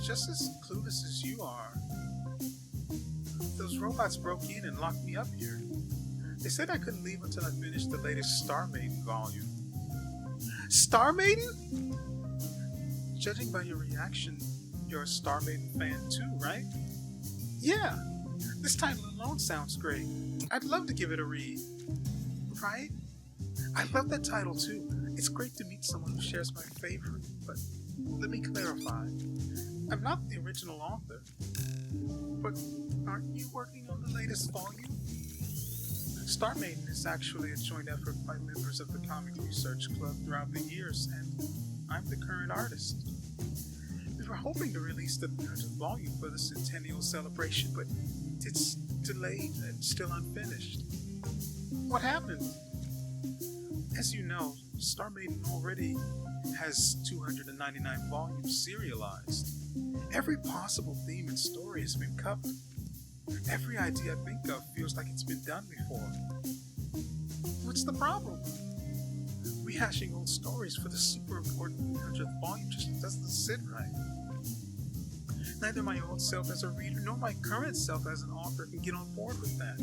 Just as clueless as you are. Those robots broke in and locked me up here. They said I couldn't leave until I finished the latest Star Maiden volume. Star Maiden? Judging by your reaction, you're a Star Maiden fan too, right? Yeah, this title alone sounds great. I'd love to give it a read. Right? I love that title too. It's great to meet someone who shares my favorite, but let me clarify. I'm not the original author, but aren't you working on the latest volume? Star Maiden is actually a joint effort by members of the Comic Research Club throughout the years, and I'm the current artist. We were hoping to release the 300th volume for the centennial celebration, but it's delayed and still unfinished. What happened? As you know, Star Maiden already has 299 volumes serialized. Every possible theme and story has been covered. Every idea I think of feels like it's been done before. What's the problem? Rehashing old stories for the super important 300th volume just doesn't sit right. Neither my old self as a reader nor my current self as an author can get on board with that.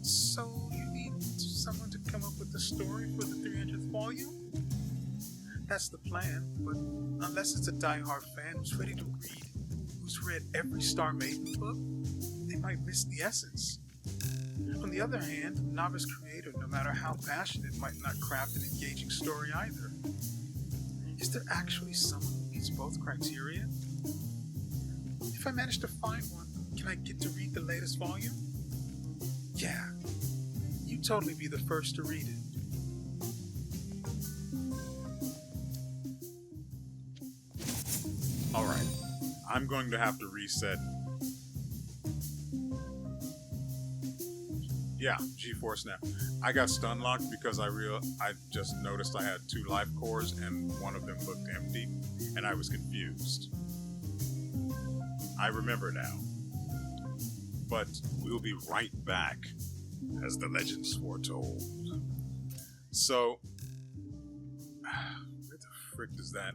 So you need someone to come up with the story for the 300th volume? That's the plan, but unless it's a die-hard fan who's ready to read, who's read every Star Maiden book, they might miss the essence. On the other hand, a novice creator, no matter how passionate, might not craft an engaging story either. Is there actually someone who meets both criteria? If I manage to find one, can I get to read the latest volume? Yeah, you'd totally be the first to read it. Alright, I'm going to have to reset. Yeah, GeForce now. I got stun locked because I just noticed I had 2 life cores and one of them looked empty, and I was confused. I remember now. But we'll be right back, as the legends foretold. So, where the frick does that...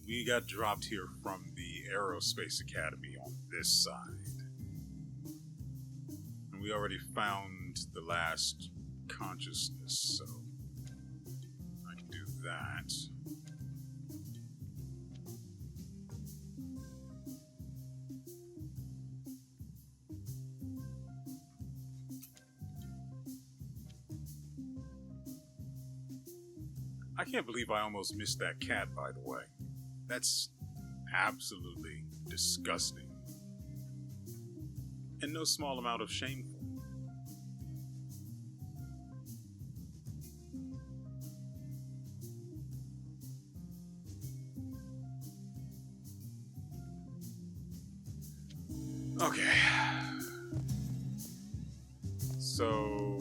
We got dropped here from the Aerospace Academy on this side. And we already found the last consciousness, so I can do that. I can't believe I almost missed that cat, by the way. That's absolutely disgusting. And no small amount of shameful. Okay. So...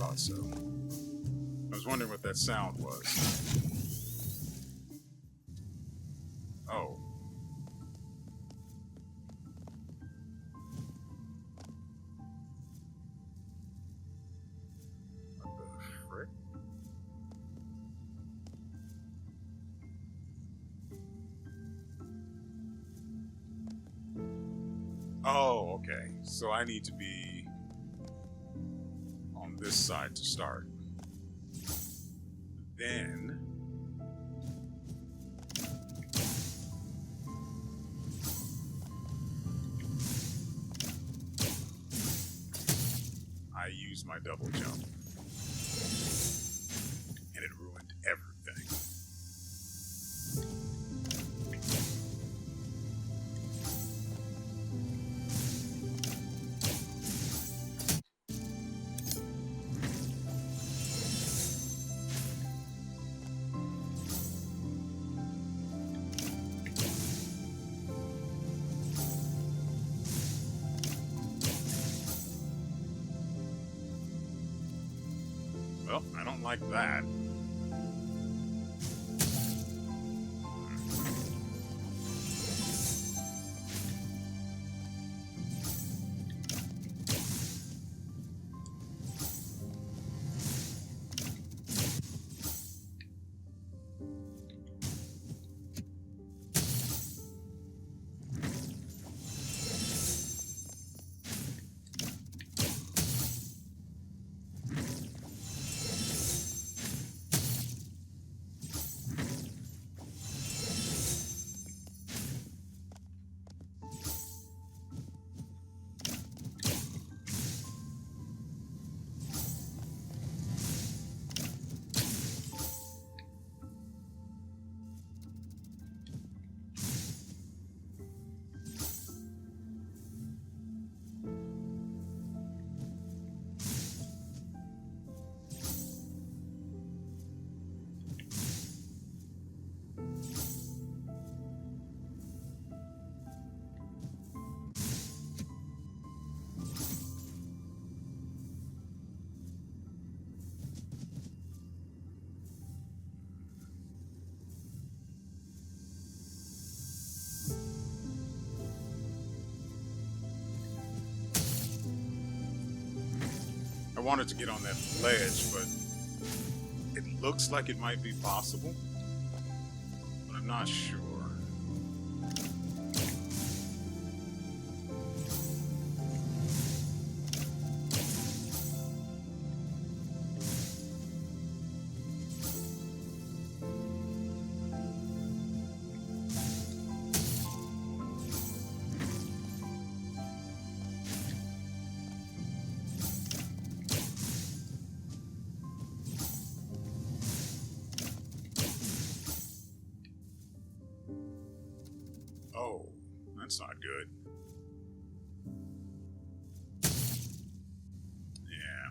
thought so. I was wondering what that sound was. Oh. What the frick? Oh, okay. So I need to be this side to start. Then I used my double jump and it ruined everything. Well, I don't like that. I wanted to get on that ledge, but it looks like it might be possible, but I'm not sure. Oh, that's not good. Yeah.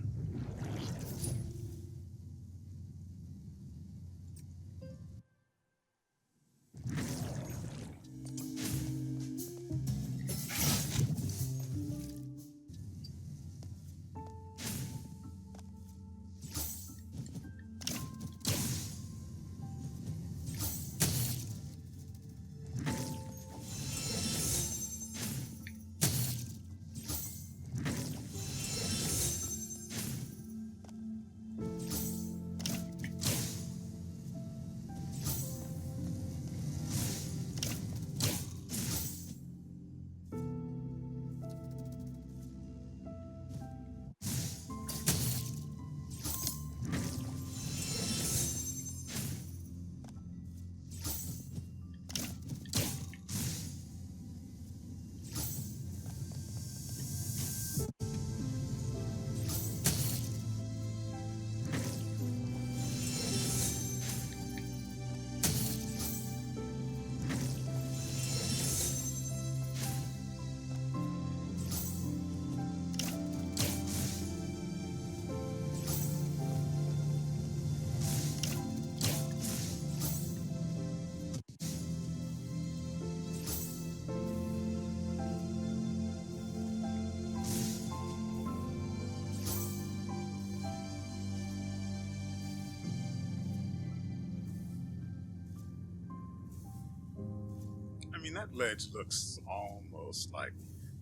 I mean, that ledge looks almost like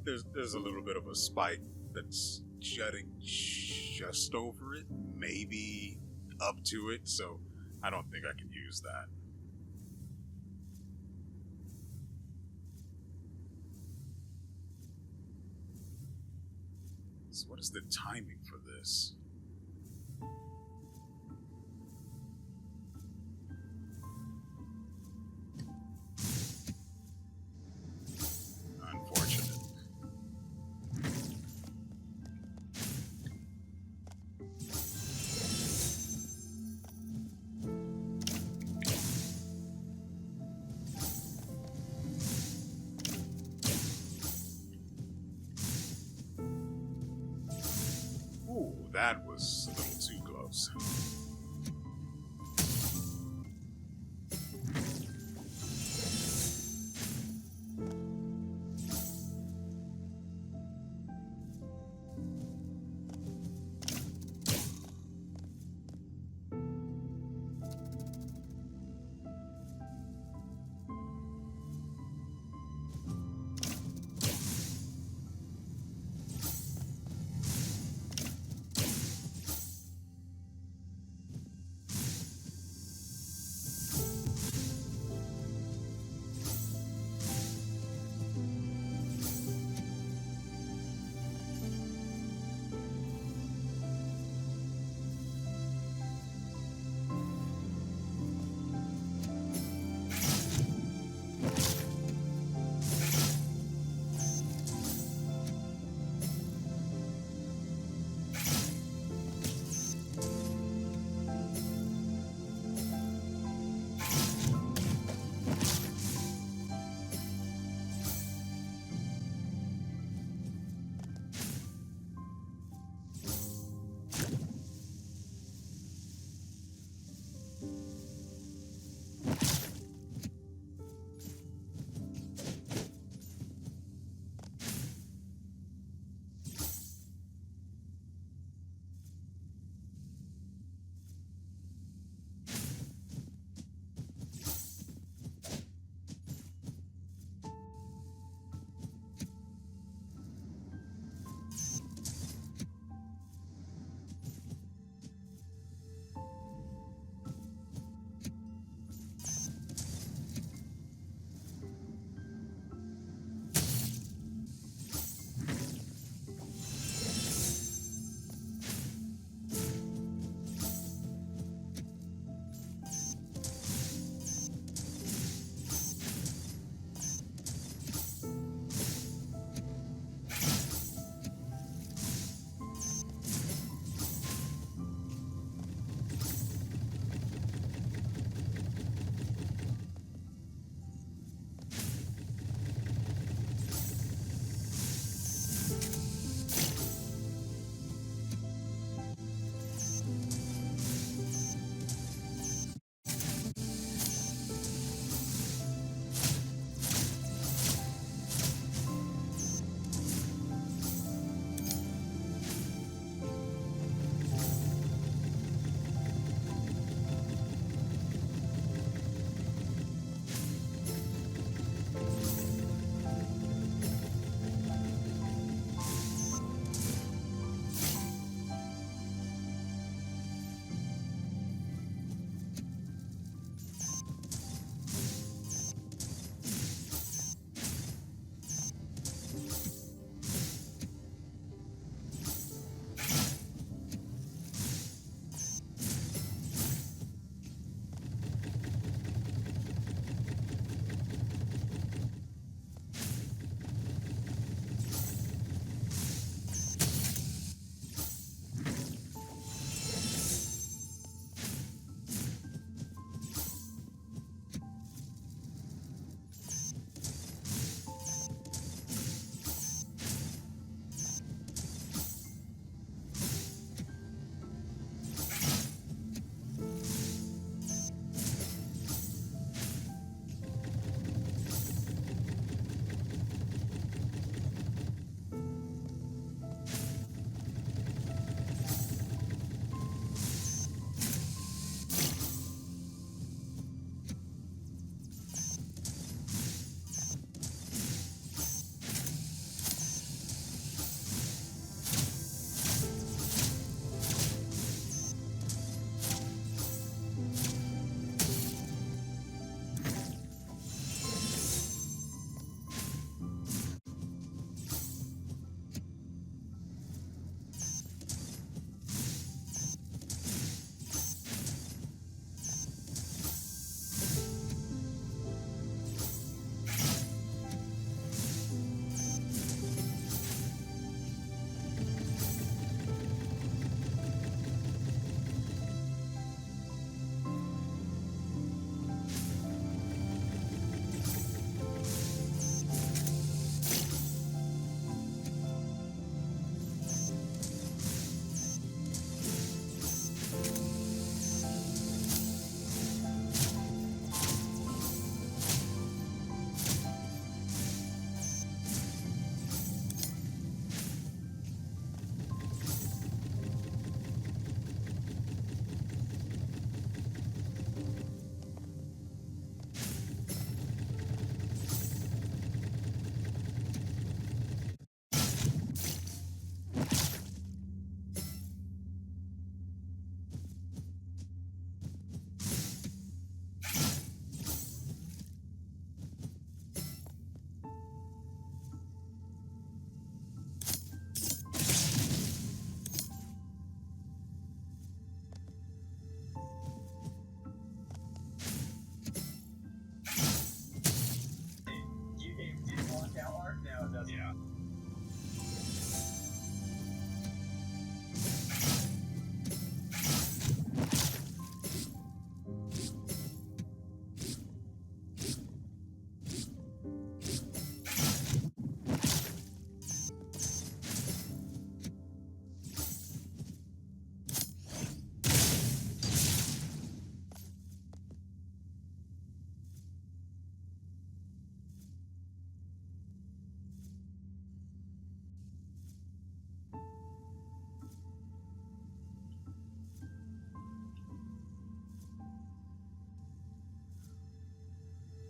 there's a little bit of a spike that's jutting just over it, maybe up to it, so I don't think I can use that. So what is the timing for this? Unfortunate. Ooh, that was a little too close.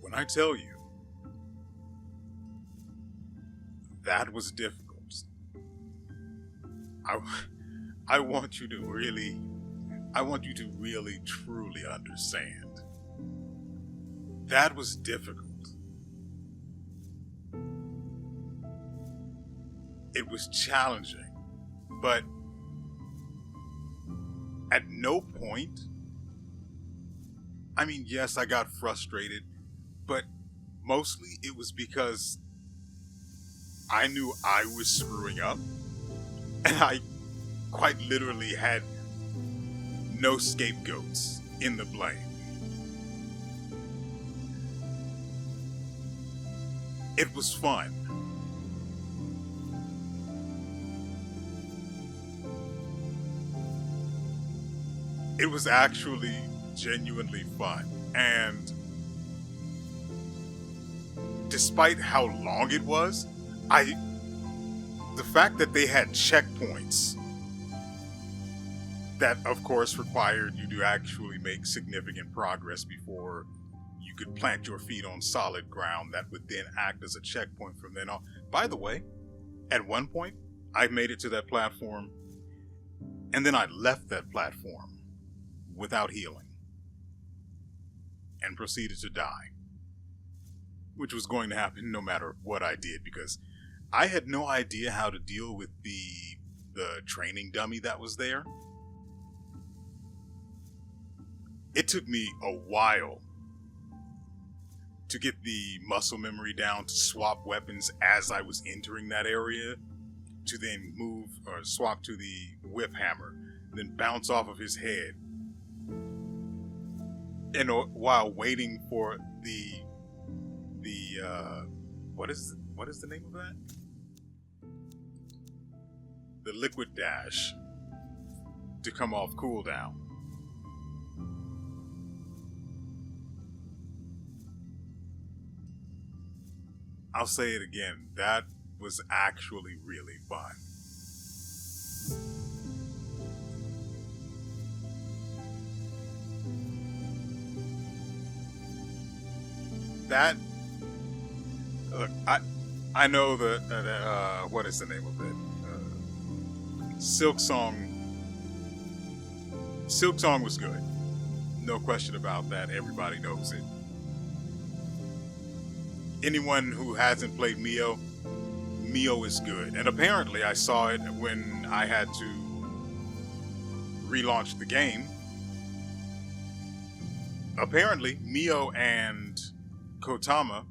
when I tell you, that was difficult. I want you to really, truly understand. That was difficult. It was challenging, but at no point, I mean, yes, I got frustrated, but mostly it was because I knew I was screwing up, and I quite literally had no scapegoats in the blame. It was fun. It was actually genuinely fun, and despite how long it was, the fact that they had checkpoints that of course required you to actually make significant progress before you could plant your feet on solid ground that would then act as a checkpoint from then on. By the way, at one point, I made it to that platform, and then I left that platform without healing and proceeded to die, which was going to happen no matter what I did, because I had no idea how to deal with the training dummy that was there. It took me a while to get the muscle memory down to swap weapons as I was entering that area, to then move or swap to the whip hammer, then bounce off of his head. And while waiting for the what is the name of that? The liquid dash to come off cooldown. I'll say it again, that was actually really fun. That, look, I know that, what is the name of it? Silk Song was good. No question about that. Everybody knows it. Anyone who hasn't played Mio is good. And apparently I saw it when I had to relaunch the game. Apparently Mio and Kotama,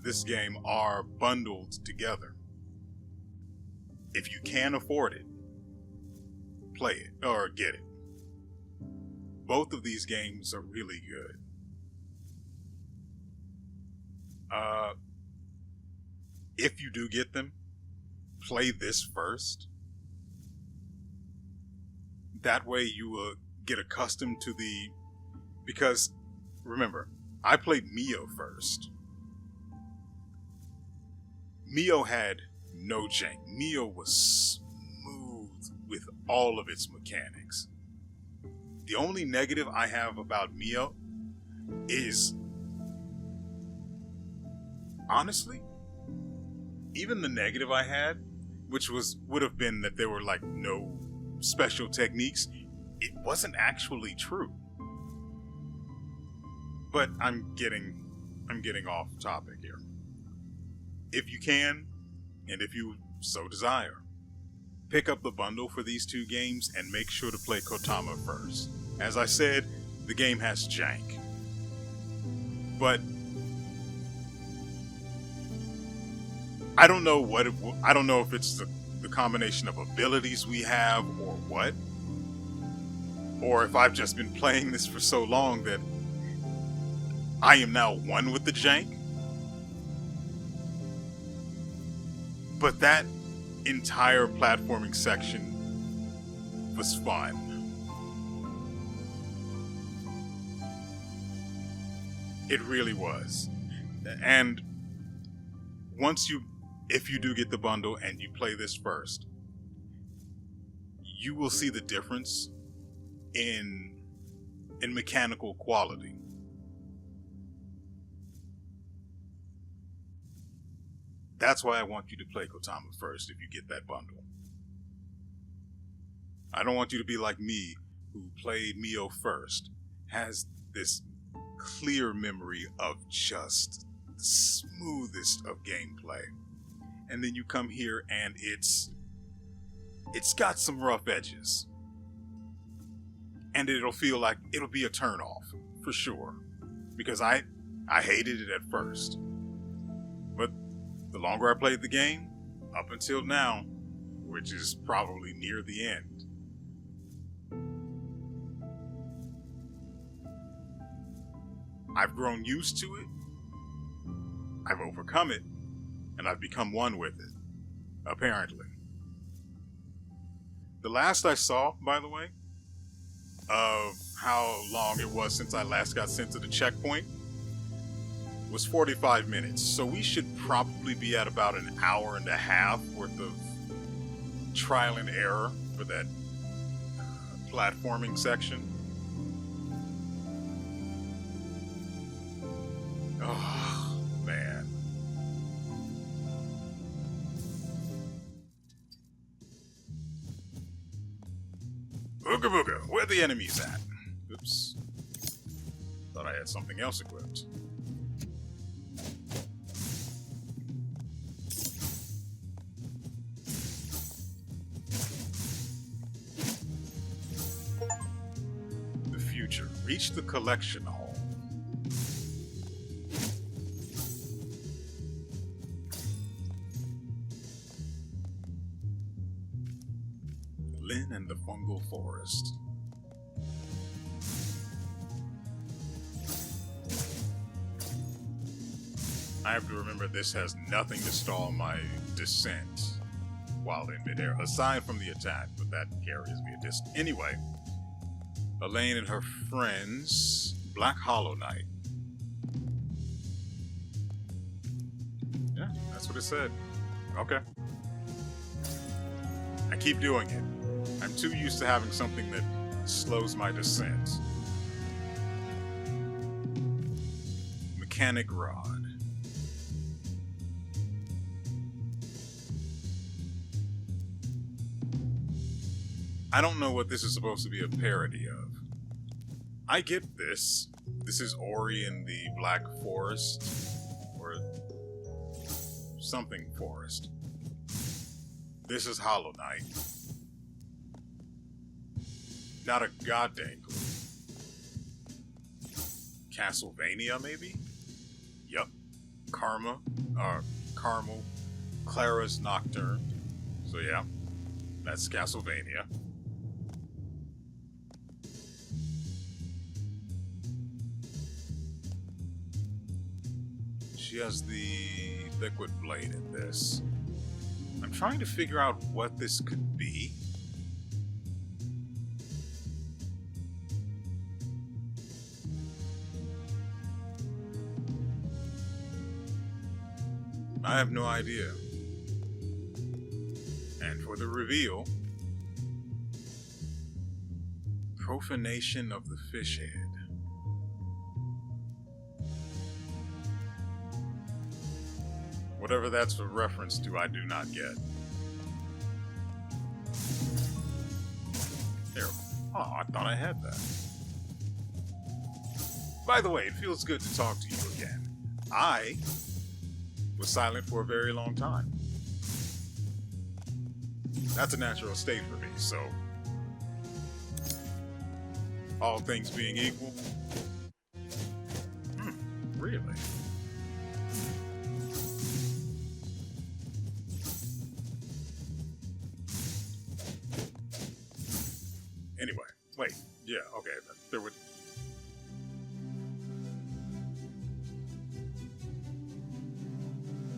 this game, are bundled together. If you can afford it, play it or get it. Both of these games are really good. If you do get them, play this first. That way you will get accustomed to because remember, I played Mio first. Mio had no jank. Mio was smooth with all of its mechanics. The only negative I have about Mio is, honestly, even the negative I had, which would have been that there were like no special techniques, it wasn't actually true. But I'm getting off topic here. If you can, and if you so desire, pick up the bundle for these two games and make sure to play Kotama first. As I said, the game has jank. But I don't know if it's the combination of abilities we have or what. Or if I've just been playing this for so long that I am now one with the jank. But that entire platforming section was fun. It really was. And if you do get the bundle and you play this first, you will see the difference in mechanical quality. That's why I want you to play Kotama first if you get that bundle. I don't want you to be like me, who played Mio first, has this clear memory of just the smoothest of gameplay. And then you come here and it's got some rough edges. And it'll feel like it'll be a turnoff, for sure. Because I hated it at first. But the longer I played the game, up until now, which is probably near the end, I've grown used to it, I've overcome it, and I've become one with it, apparently. The last I saw, by the way, of how long it was since I last got sent to the checkpoint was 45 minutes, so we should probably be at about an hour and a half worth of trial and error for that platforming section. Oh, man. Ooga booga, where the enemies at? Oops. Thought I had something else equipped. The future. Reach the collection hall. Lynn and the fungal forest. I have to remember this has nothing to stall my descent while in midair, aside from the attack, but that carries me a distance. Anyway, Elaine and her friends, Black Hollow Knight. Yeah, that's what it said. Okay. I keep doing it. I'm too used to having something that slows my descent. Mechanic Rod. I don't know what this is supposed to be a parody of. I get this. This is Ori in the Black Forest. Or something forest. This is Hollow Knight. Not a goddamn clue. Castlevania, maybe? Yup. Caramel, Clara's Nocturne. So yeah, that's Castlevania. She has the liquid blade in this. I'm trying to figure out what this could be. I have no idea. And for the reveal, profanation of the fish head. Whatever that's a reference to, I do not get. There. Oh, I thought I had that. By the way, it feels good to talk to you again. I was silent for a very long time. That's a natural state for me, so all things being equal. Really? Anyway, wait, yeah, okay, there would...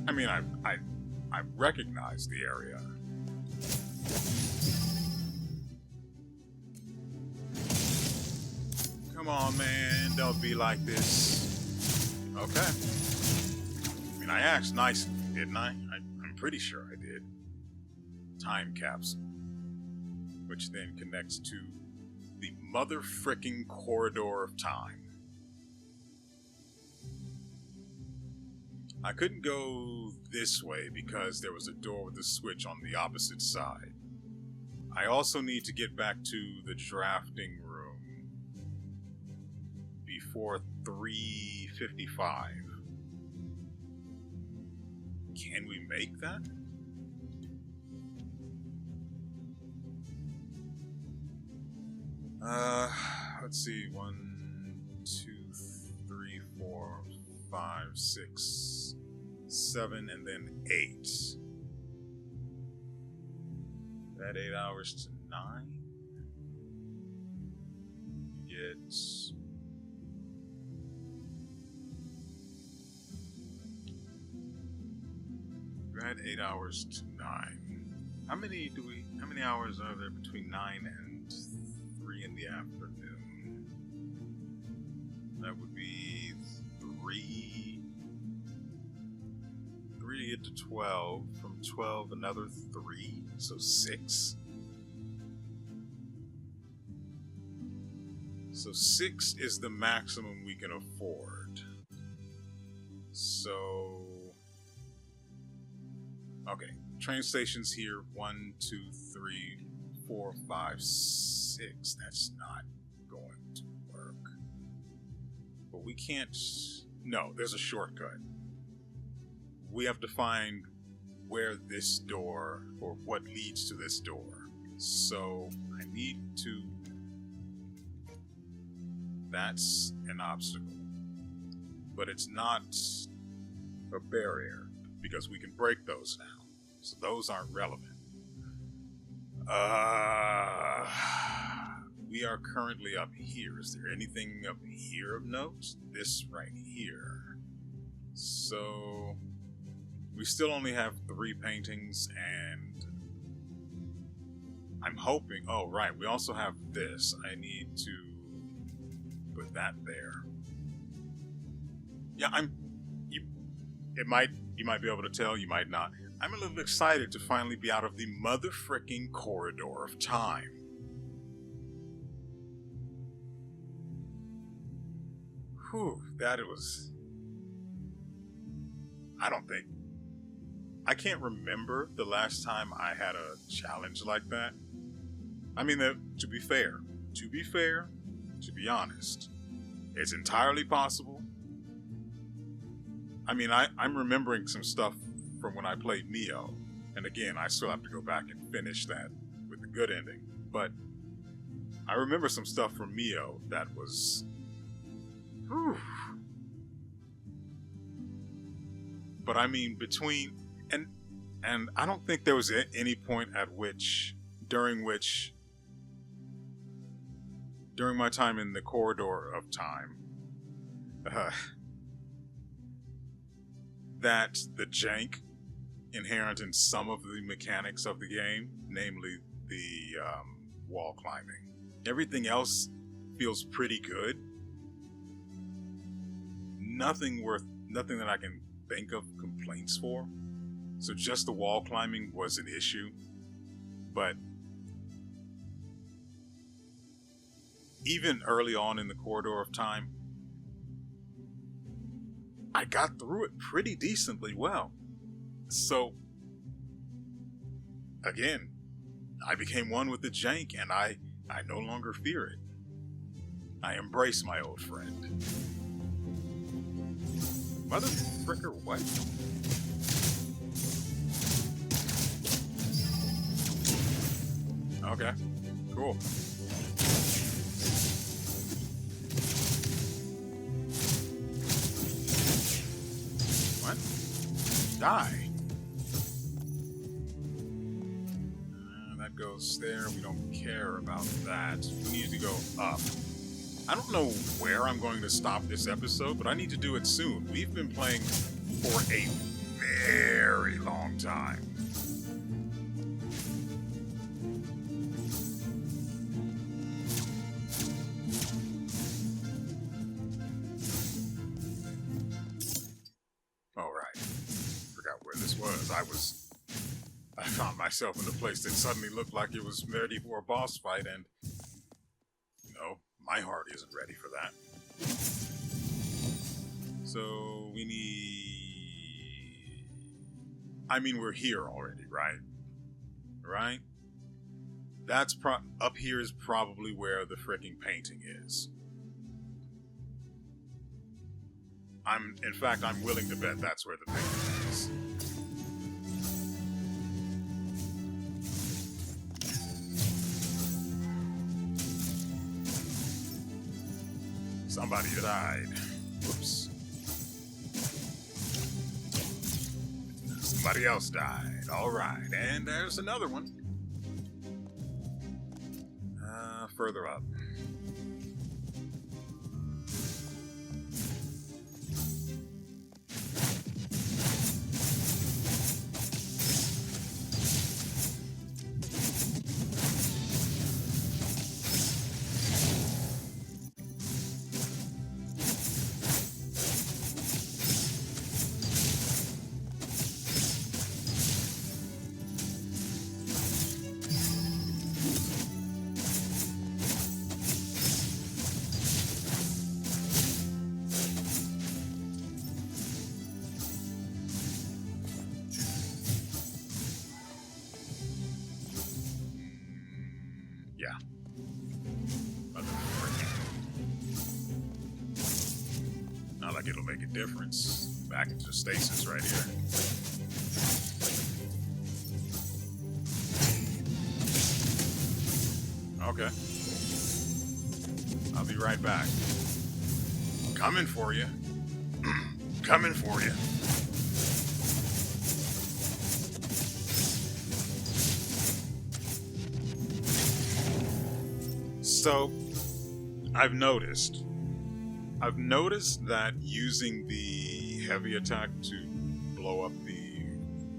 I mean, I recognize the area. Come on, man, don't be like this. Okay. I mean, I asked nicely, didn't I? I'm pretty sure I did. Time capsule. Which then connects to the mother-fricking corridor of time. I couldn't go this way because there was a door with a switch on the opposite side. I also need to get back to the drafting room before 3:55. Can we make that? Let's see. 1, 2, 3, 4, 5, 6, 7, and then 8. That 8 hours to 9. Get at 8 hours to 9. How many hours are there between 9 and 3 in the afternoon? That would be 3 to get to 12. From 12, another 3, so 6. So 6 is the maximum we can afford. So... okay, train stations here. 1, 2, 3, 4, 5, 6. That's not going to work. But we can't... no, there's a shortcut. We have to find where this door, or what leads to this door. So, I need to... that's an obstacle. But it's not a barrier, because we can break those now. So those aren't relevant. We are currently up here. Is there anything up here of note? This right here. So we still only have 3 paintings, and I'm hoping... oh, right. We also have this. I need to put that there. Yeah, you might be able to tell, you might not. I'm a little excited to finally be out of the mother-fricking corridor of time. Whew, that was... I can't remember the last time I had a challenge like that. I mean, to be fair, to be honest, it's entirely possible. I mean, I'm remembering some stuff from when I played Neo, and again, I still have to go back and finish that with the good ending, but I remember some stuff from Neo that was... whew. But I mean, between... and I don't think there was any point at which, during my time in the corridor of time, that the jank inherent in some of the mechanics of the game, namely the wall climbing. Everything else feels pretty good. Nothing that I can think of complaints for. So just the wall climbing was an issue. But even early on in the corridor of time, I got through it pretty decently well. So, again, I became one with the jank, and I no longer fear it. I embrace my old friend. Mother fricker, what? Okay, cool. What? Die. That goes there. We don't care about that. We need to go up. I don't know where I'm going to stop this episode, but I need to do it soon. We've been playing for a very long time. I found myself in a place that suddenly looked like it was ready for a boss fight, and, you know, my heart isn't ready for that. So, we need I mean, we're here already, right? Right? That's up here is probably where the fricking painting is. In fact, I'm willing to bet that's where the painting is. Somebody died. Whoops. Somebody else died. Alright, and there's another one. Further up. Yeah. Not like it'll make a difference. Back into stasis right here. Okay. I'll be right back. Coming for you. Coming for you. So, I've noticed that using the heavy attack to blow up the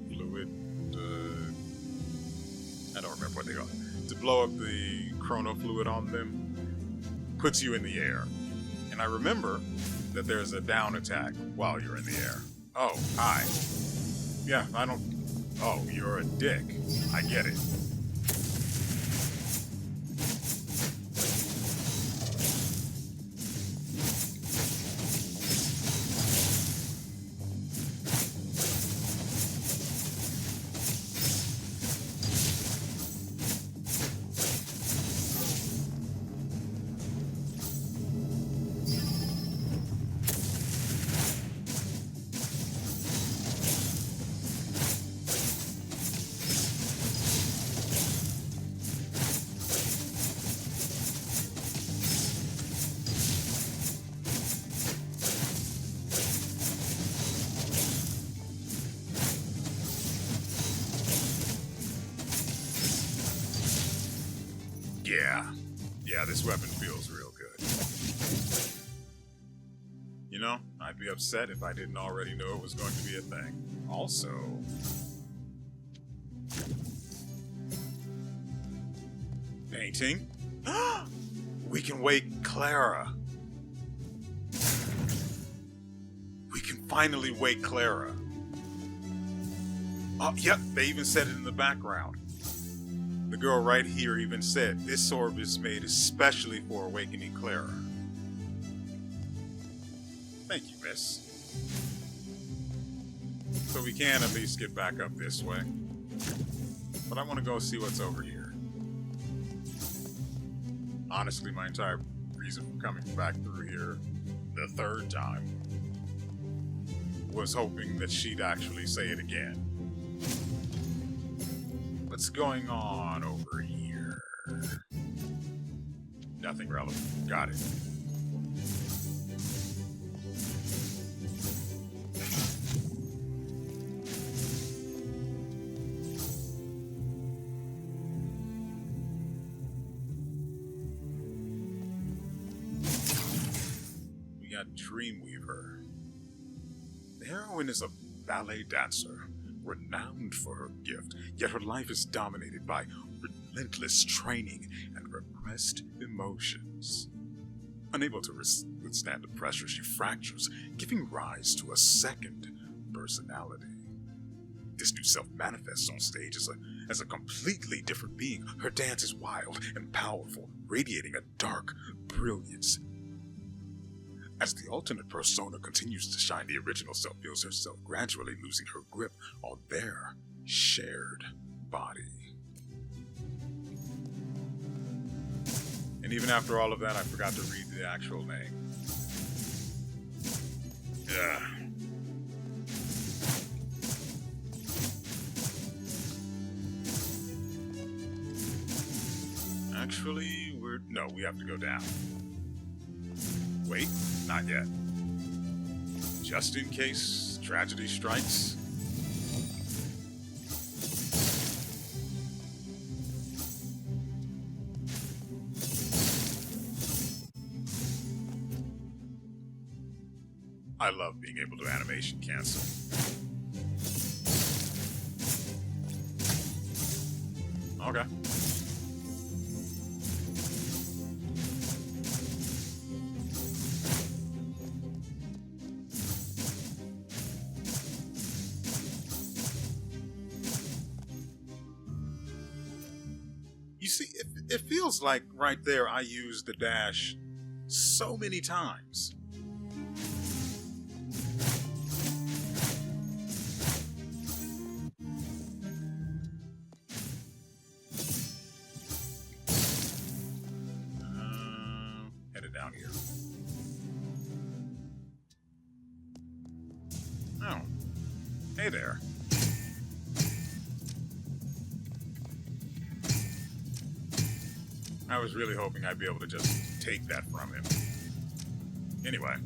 fluid, I don't remember what they call it, to blow up the chrono fluid on them, puts you in the air. And I remember that there's a down attack while you're in the air. Oh, hi. Yeah, oh, you're a dick. I get it. Yeah, this weapon feels real good. You know, I'd be upset if I didn't already know it was going to be a thing. Also, painting. We can wake Clara. We can finally wake Clara. Oh, yep, they even said it in the background. The girl right here even said, this orb is made especially for awakening Clara. Thank you, miss. So we can at least get back up this way. But I want to go see what's over here. Honestly, my entire reason for coming back through here the third time was hoping that she'd actually say it again. What's going on over here? Nothing relevant. Got it. We got Dreamweaver. The heroine is a ballet dancer, renowned for her gift, yet her life is dominated by relentless training and repressed emotions. Unable to withstand the pressure, she fractures, giving rise to a second personality. This new self manifests on stage as a completely different being. Her dance is wild and powerful, radiating a dark brilliance. As the alternate persona continues to shine, the original self feels herself gradually losing her grip on their shared body. And even after all of that, I forgot to read the actual name. Yeah. Actually, we have to go down. Wait, not yet. Just in case tragedy strikes. I love being able to animation cancel. Okay. You see, it feels like right there I used the dash so many times. Headed down here. Oh. Hey there. I was really hoping I'd be able to just take that from him. Anyway.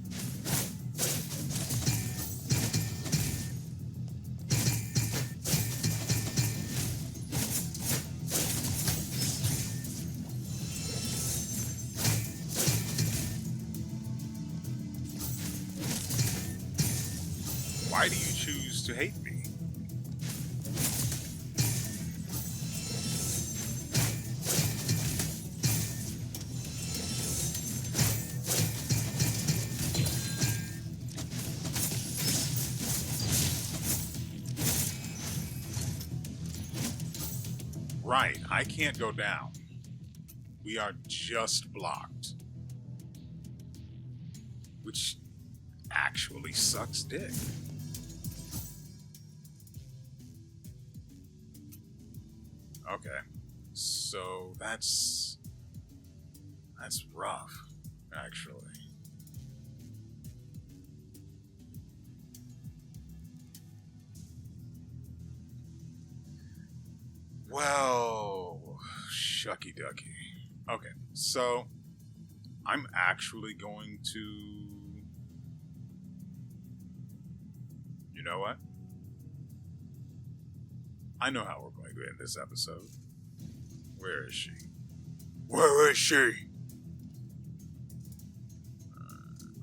Why do you choose to hate me? Right, I can't go down. We are just blocked. Which actually sucks dick. Okay, so that's rough, actually. Well, shucky ducky. Okay, so I'm actually going to... You know what? I know how we're going to end this episode. Where is she? Where is she?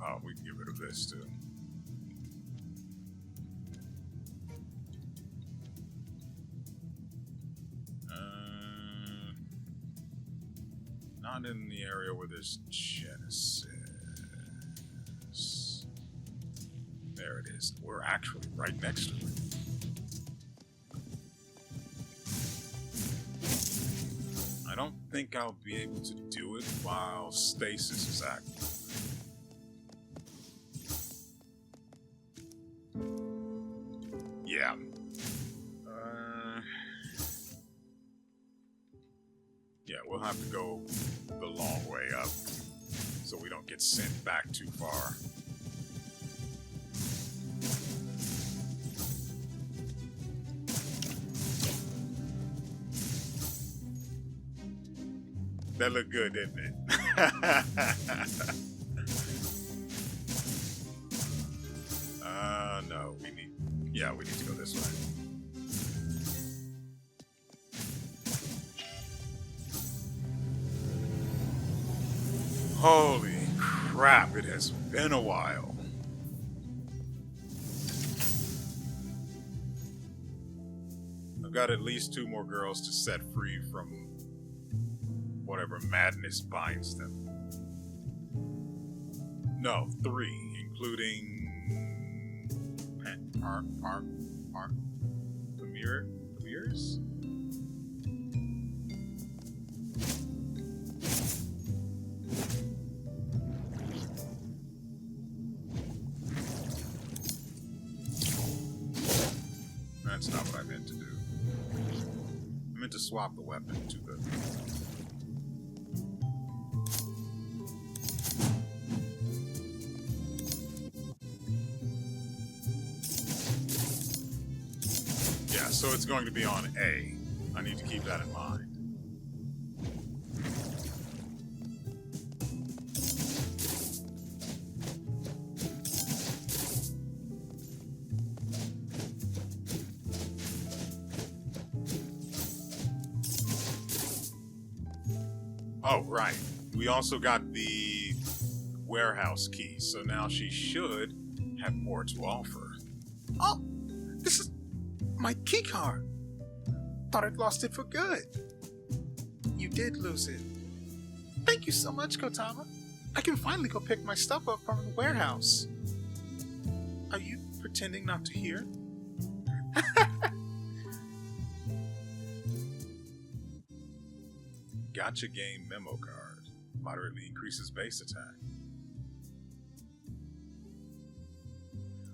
Oh, we can get rid of this too. Not in the area where there's Genesis. There it is. We're actually right next to it. I don't think I'll be able to do it while stasis is active. Yeah. Yeah, we'll have to go the long way up so we don't get sent back too far. That looked good, didn't it? No, we need to go this way. Holy crap, it has been a while. I've got at least 2 more girls to set free from whatever madness binds them. No, 3, including Amirs? That's not what I meant to do. I meant to swap the weapon to the... Yeah, so it's going to be on A. I need to keep that in mind. Oh, right. We also got the warehouse key, so now she should have more to offer. Oh, this is my key card. Thought I'd lost it for good. You did lose it. Thank you so much, Kotama. I can finally go pick my stuff up from the warehouse. Are you pretending not to hear? Gotcha game memo card. Moderately increases base attack.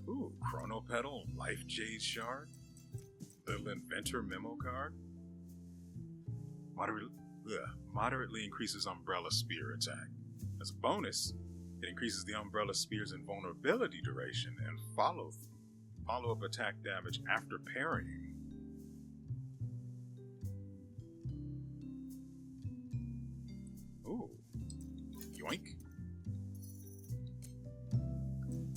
Ooh, Chrono Pedal, Life Jade Shard. Little Inventor memo card. Moderately increases Umbrella Spear attack. As a bonus, it increases the Umbrella Spear's invulnerability duration and follow-up attack damage after parrying. Ooh. Yoink.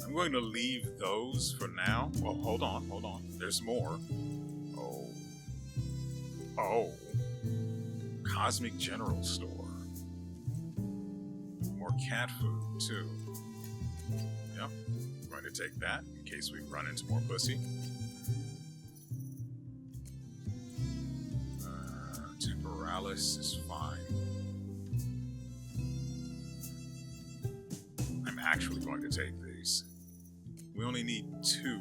I'm going to leave those for now. Well, hold on. There's more. Oh. Cosmic General Store. More cat food, too. Yep. I'm going to take that in case we run into more pussy. Temporalis is fine. I'm actually going to take these. We only need 2.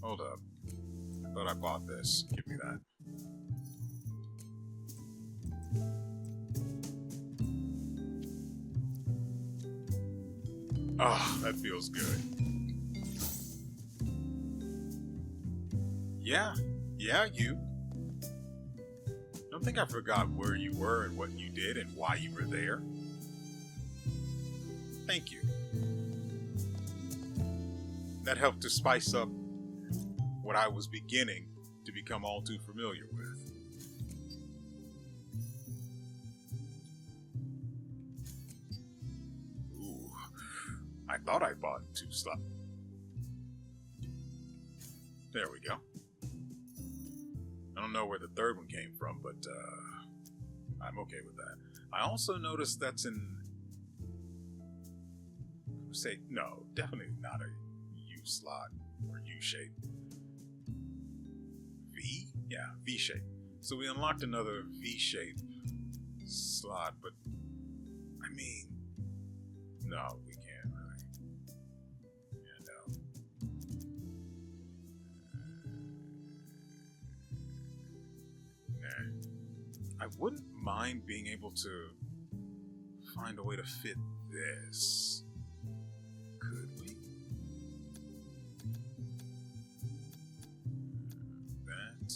Hold up. I thought I bought this. Give me that. Ah, that feels good. Yeah, you. Don't think I forgot where you were and what you did and why you were there. Thank you. That helped to spice up what I was beginning to become all too familiar with. Ooh, I thought I bought 2 slots. There we go. I don't know where the third one came from, but I'm okay with that. I also noticed that's in... No, definitely not a U slot or U shape. V? Yeah, V shape. So we unlocked another V shape slot, but I mean, no, we can't really. Yeah, no. Nah. I wouldn't mind being able to find a way to fit this. Could we? That.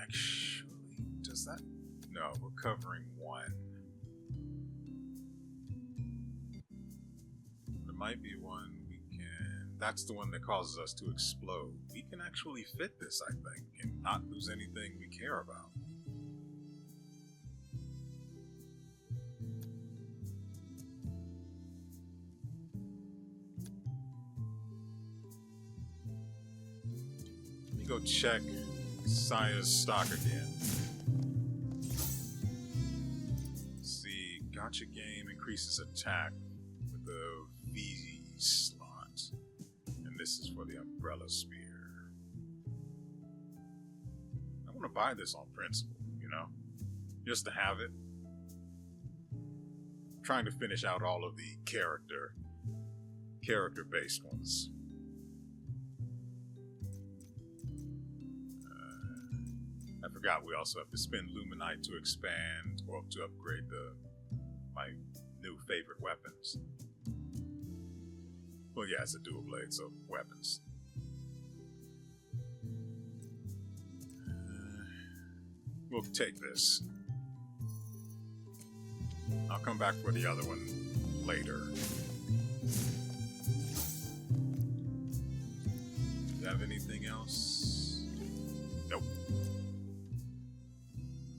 Actually, does that? No, we're covering 1. There might be one we can... That's the one that causes us to explode. We can actually fit this, I think, and not lose anything we care about. Let me go check Saya's stock again. Gotcha game increases attack with the V slot. And this is for the Umbrella Spear. I want to buy this on principle, you know? Just to have it. trying to finish out all of the character-based ones. I forgot we also have to spend Luminite to expand or to upgrade my new favorite weapons. Well, yeah, it's a dual blade, so weapons. We'll take this. I'll come back for the other one later. Do you have anything else? Nope.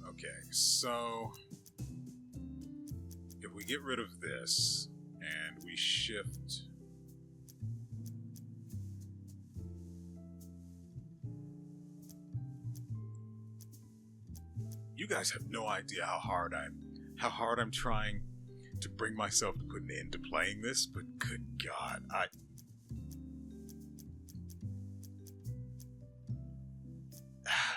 Okay, so if we get rid of this and we shift you guys have no idea how hard I'm trying to bring myself to put an end to playing this, but good God,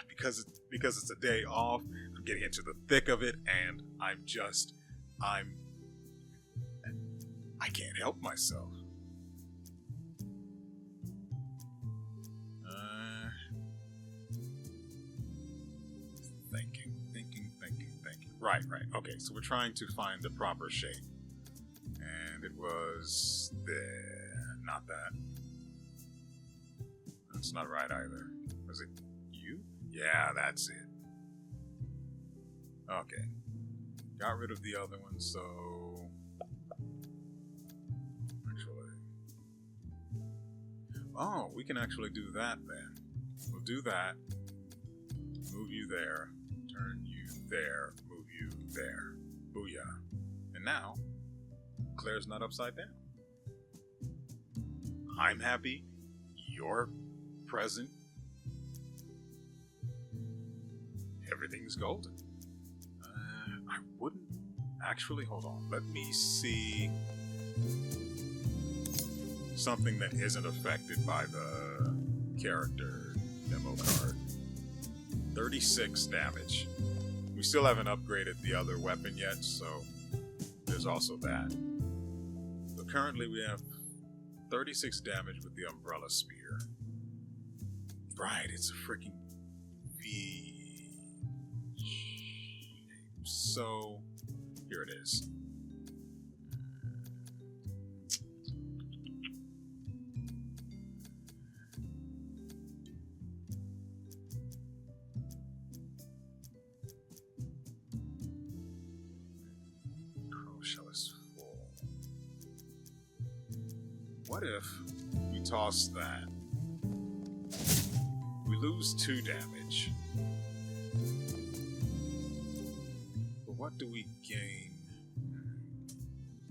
because it's a day off, I'm getting into the thick of it, and I can't help myself. Thinking. Right. Okay, so we're trying to find the proper shape. And it was there. Not that. That's not right either. Was it you? Yeah, that's it. Okay. Got rid of the other one, so... Actually... Oh, we can actually do that then. We'll do that. Move you there. Turn you there. Move you there. Booyah. And now, Claire's not upside down. I'm happy. You're present. Everything's golden. I wouldn't... Actually, hold on. Let me see something that isn't affected by the character demo card. 36 damage. We still haven't upgraded the other weapon yet, so there's also that. So currently we have 36 damage with the Umbrella Spear. Right, it's a freaking V shape. So, here it is. What if we toss that? We lose 2 damage. But what do we gain?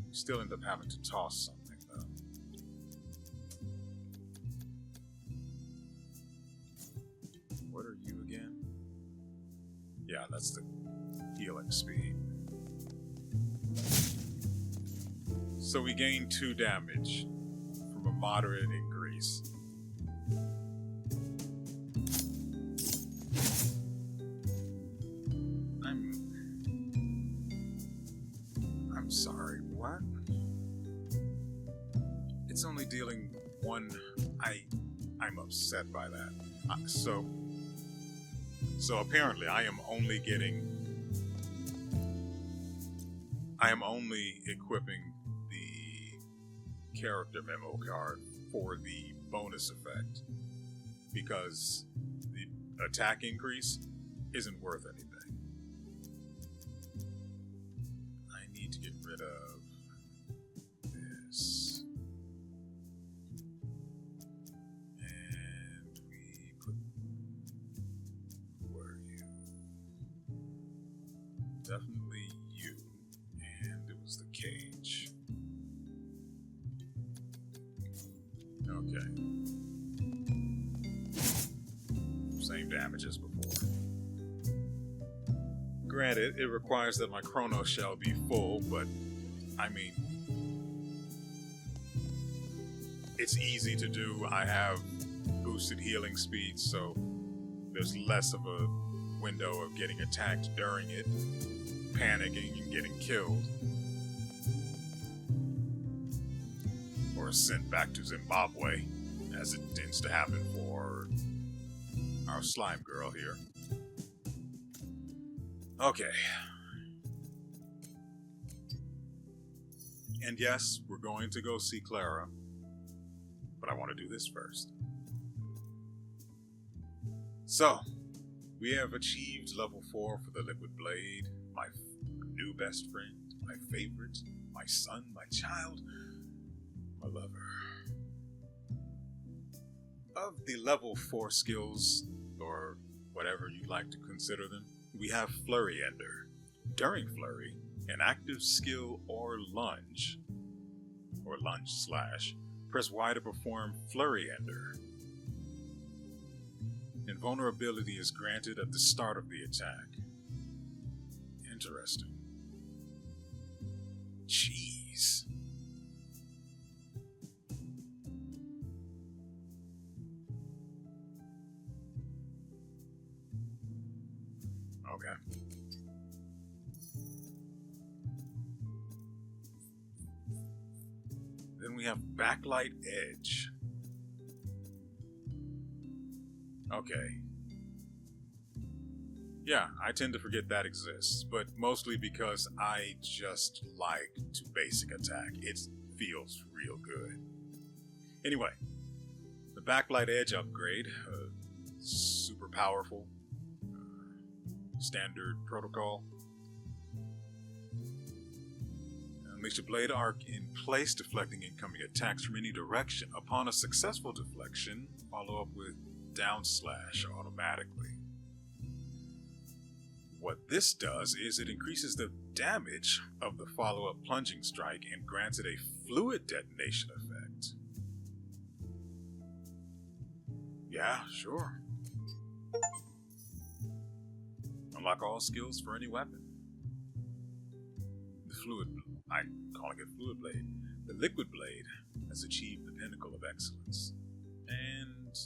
We still end up having to toss something, though. What are you again? Yeah, that's the healing speed. So we gain 2 damage. A moderate increase. I'm sorry, what? It's only dealing 1. I'm upset by that. So apparently I am only equipping character memo card for the bonus effect because the attack increase isn't worth anything. I need to get rid of this. And we put... Who are you? Definitely you. And it was the cage. Okay. Same damage as before. Granted, it requires that my Chrono Shell be full, but I mean, it's easy to do. I have boosted healing speed, so there's less of a window of getting attacked during it, panicking and getting killed. or sent back to Zimbabwe, as it tends to happen for our slime girl here. Okay. And yes, we're going to go see Clara, but I want to do this first. So, we have achieved level 4 for the Liquid Blade, my new best friend, my favorite, my son, my child, my lover. Of the level 4 skills, or whatever you like to consider them, we have Flurry Ender. During Flurry, an active skill or lunge slash, press Y to perform Flurry Ender. Invulnerability is granted at the start of the attack. Interesting. Jeez. Okay. Then we have Backlight Edge. Okay. Yeah, I tend to forget that exists, but mostly because I just like to basic attack. It feels real good. Anyway, the Backlight Edge upgrade, super powerful, standard protocol. Unleash a blade arc in place, deflecting incoming attacks from any direction. Upon a successful deflection, follow up with down slash automatically. What this does is it increases the damage of the follow-up plunging strike and grants it a fluid detonation effect. Yeah, sure. Unlock all skills for any weapon. I'm calling it Fluid Blade. The Liquid Blade has achieved the pinnacle of excellence. And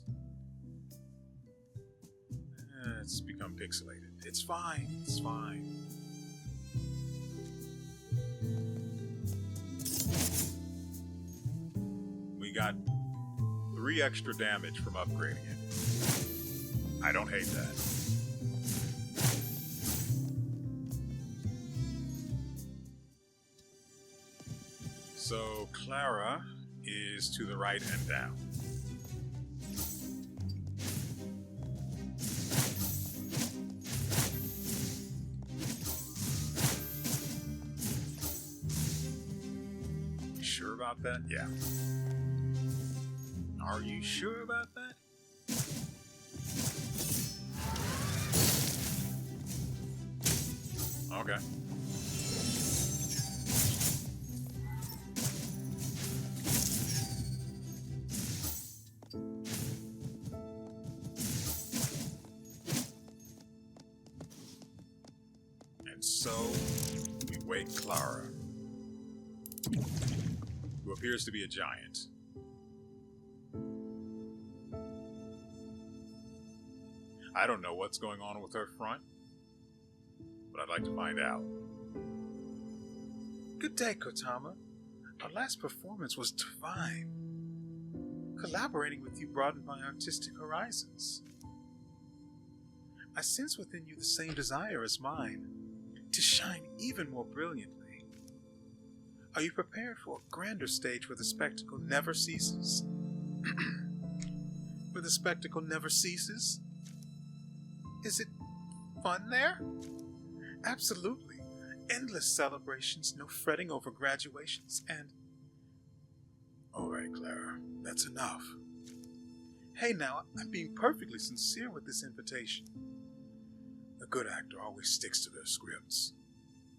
it's become pixelated. It's fine. It's fine. We got 3 extra damage from upgrading it. I don't hate that. So Clara is to the right and down. You sure about that? Yeah. Are you sure about that? Okay. And so, we wake Clara, who appears to be a giant. I don't know what's going on with her front, but I'd like to find out. Good day, Kotama. Our last performance was divine. Collaborating with you broadened my artistic horizons. I sense within you the same desire as mine, to shine even more brilliantly. Are you prepared for a grander stage where the spectacle never ceases? Where the spectacle never ceases? Is it fun there? Absolutely. Endless celebrations, no fretting over graduations, and... All right, Clara, that's enough. Hey now, I'm being perfectly sincere with this invitation. A good actor always sticks to their scripts.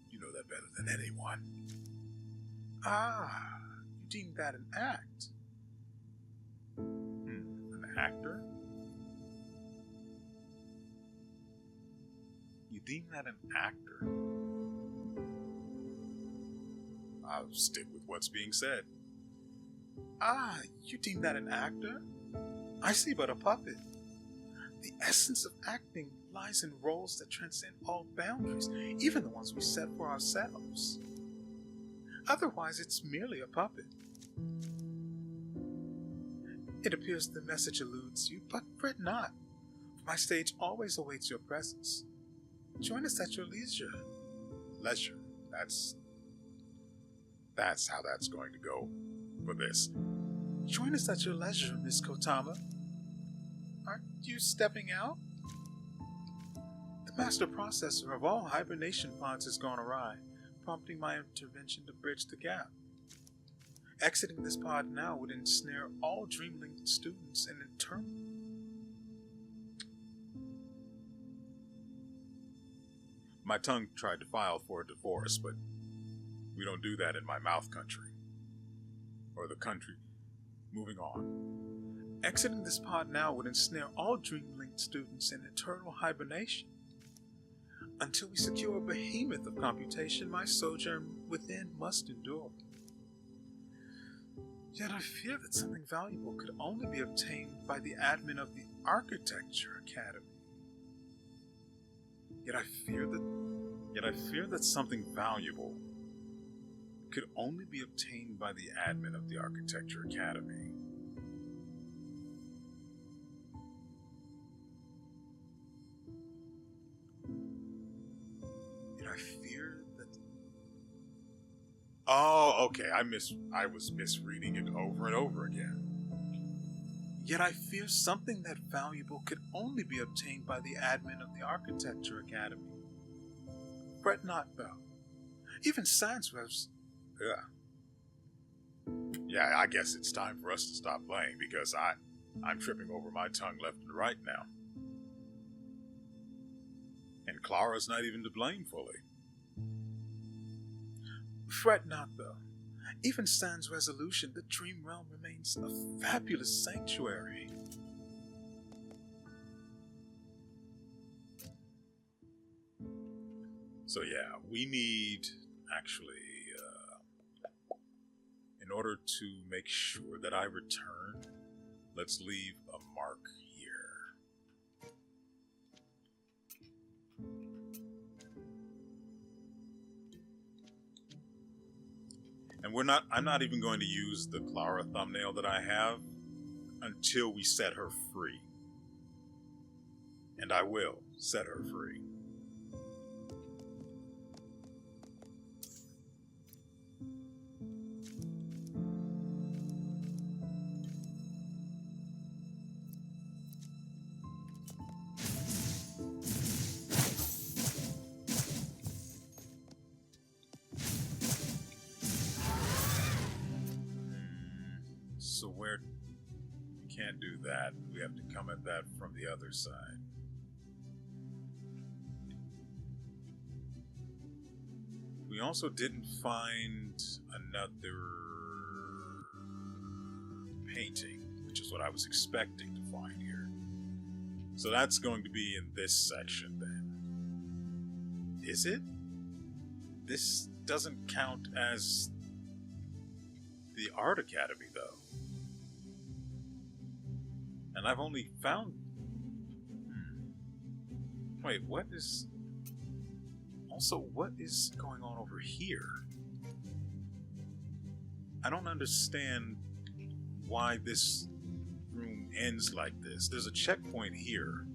You know that better than anyone. Ah, you deem that an act? An actor? You deem that an actor? I'll stick with what's being said. Ah, you deem that an actor? I see but a puppet. The essence of acting lies in roles that transcend all boundaries, even the ones we set for ourselves. Otherwise, it's merely a puppet. It appears the message eludes you, but fret not. My stage always awaits your presence. Join us at your leisure. Leisure. That's how that's going to go for this. Join us at your leisure, Miss Kotama. Aren't you stepping out? The master processor of all hibernation pods has gone awry, prompting my intervention to bridge the gap. Exiting this pod now would ensnare all Dreamlink students in eternal. My tongue tried to file for a divorce, but we don't do that in my mouth country. Or the country. Moving on. Exiting this pod now would ensnare all Dreamlink students in eternal hibernation. Until we secure a behemoth of computation, my sojourn within must endure. Yet I fear that something valuable could only be obtained by the admin of the Architecture Academy. Yet I fear that something valuable could only be obtained by the admin of the Architecture Academy. Yet I fear that... Oh, okay, I was misreading it over and over again. Yet I fear something that valuable could only be obtained by the admin of the Architecture Academy. Fret not, Belle. Even science webs. Yeah, I guess it's time for us to stop playing because I'm tripping over my tongue left and right now. And Clara's not even to blame fully. Fret not, though. Even sans resolution, the Dream Realm remains a fabulous sanctuary. So yeah, we need, actually, in order to make sure that I return, let's leave a mark here. And I'm not even going to use the Clara thumbnail that I have until we set her free. And I will set her free. So where we can't do that, we have to come at that from the other side. We also didn't find another painting, which is what I was expecting to find here. So that's going to be in this section then. Is it? This doesn't count as the Art Academy though. And I've only found... Wait, what is... Also, what is going on over here? I don't understand why this room ends like this. There's a checkpoint here.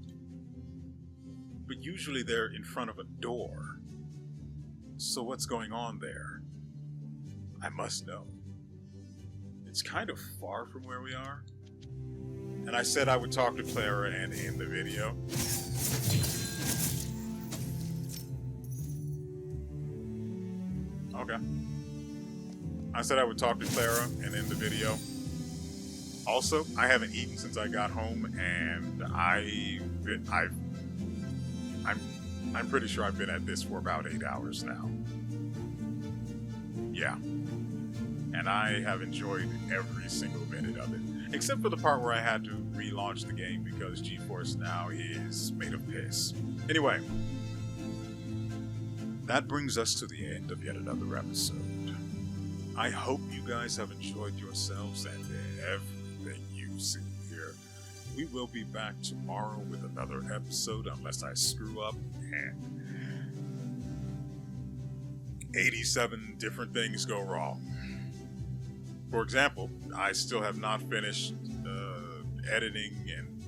But usually they're in front of a door. So what's going on there? I must know. It's kind of far from where we are. And I said I would talk to Clara and end the video. Okay. I said I would talk to Clara and end the video. Also, I haven't eaten since I got home, and I'm pretty sure I've been at this for about 8 hours now. Yeah. And I have enjoyed every single minute of it. Except for the part where I had to relaunch the game because GeForce Now is made of piss. Anyway, that brings us to the end of yet another episode. I hope you guys have enjoyed yourselves and everything you've seen here. We will be back tomorrow with another episode unless I screw up and 87 different things go wrong. For example, I still have not finished editing and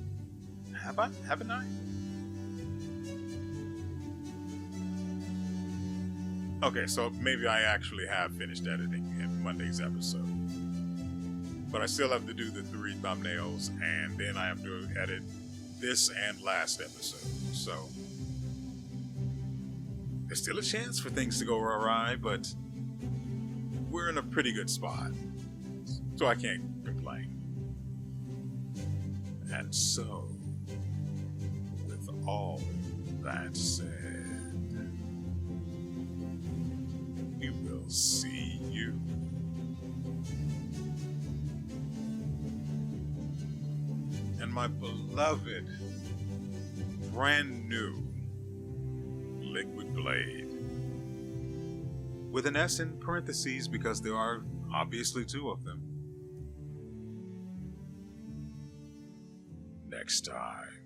haven't I? Okay, so maybe I actually have finished editing in Monday's episode. But I still have to do the 3 thumbnails, and then I have to edit this and last episode. So there's still a chance for things to go awry, but we're in a pretty good spot. So I can't complain. And so, with all that said, we will see you in my beloved, brand new Liquid Blade. With an S in parentheses because there are obviously 2 of them. Next time.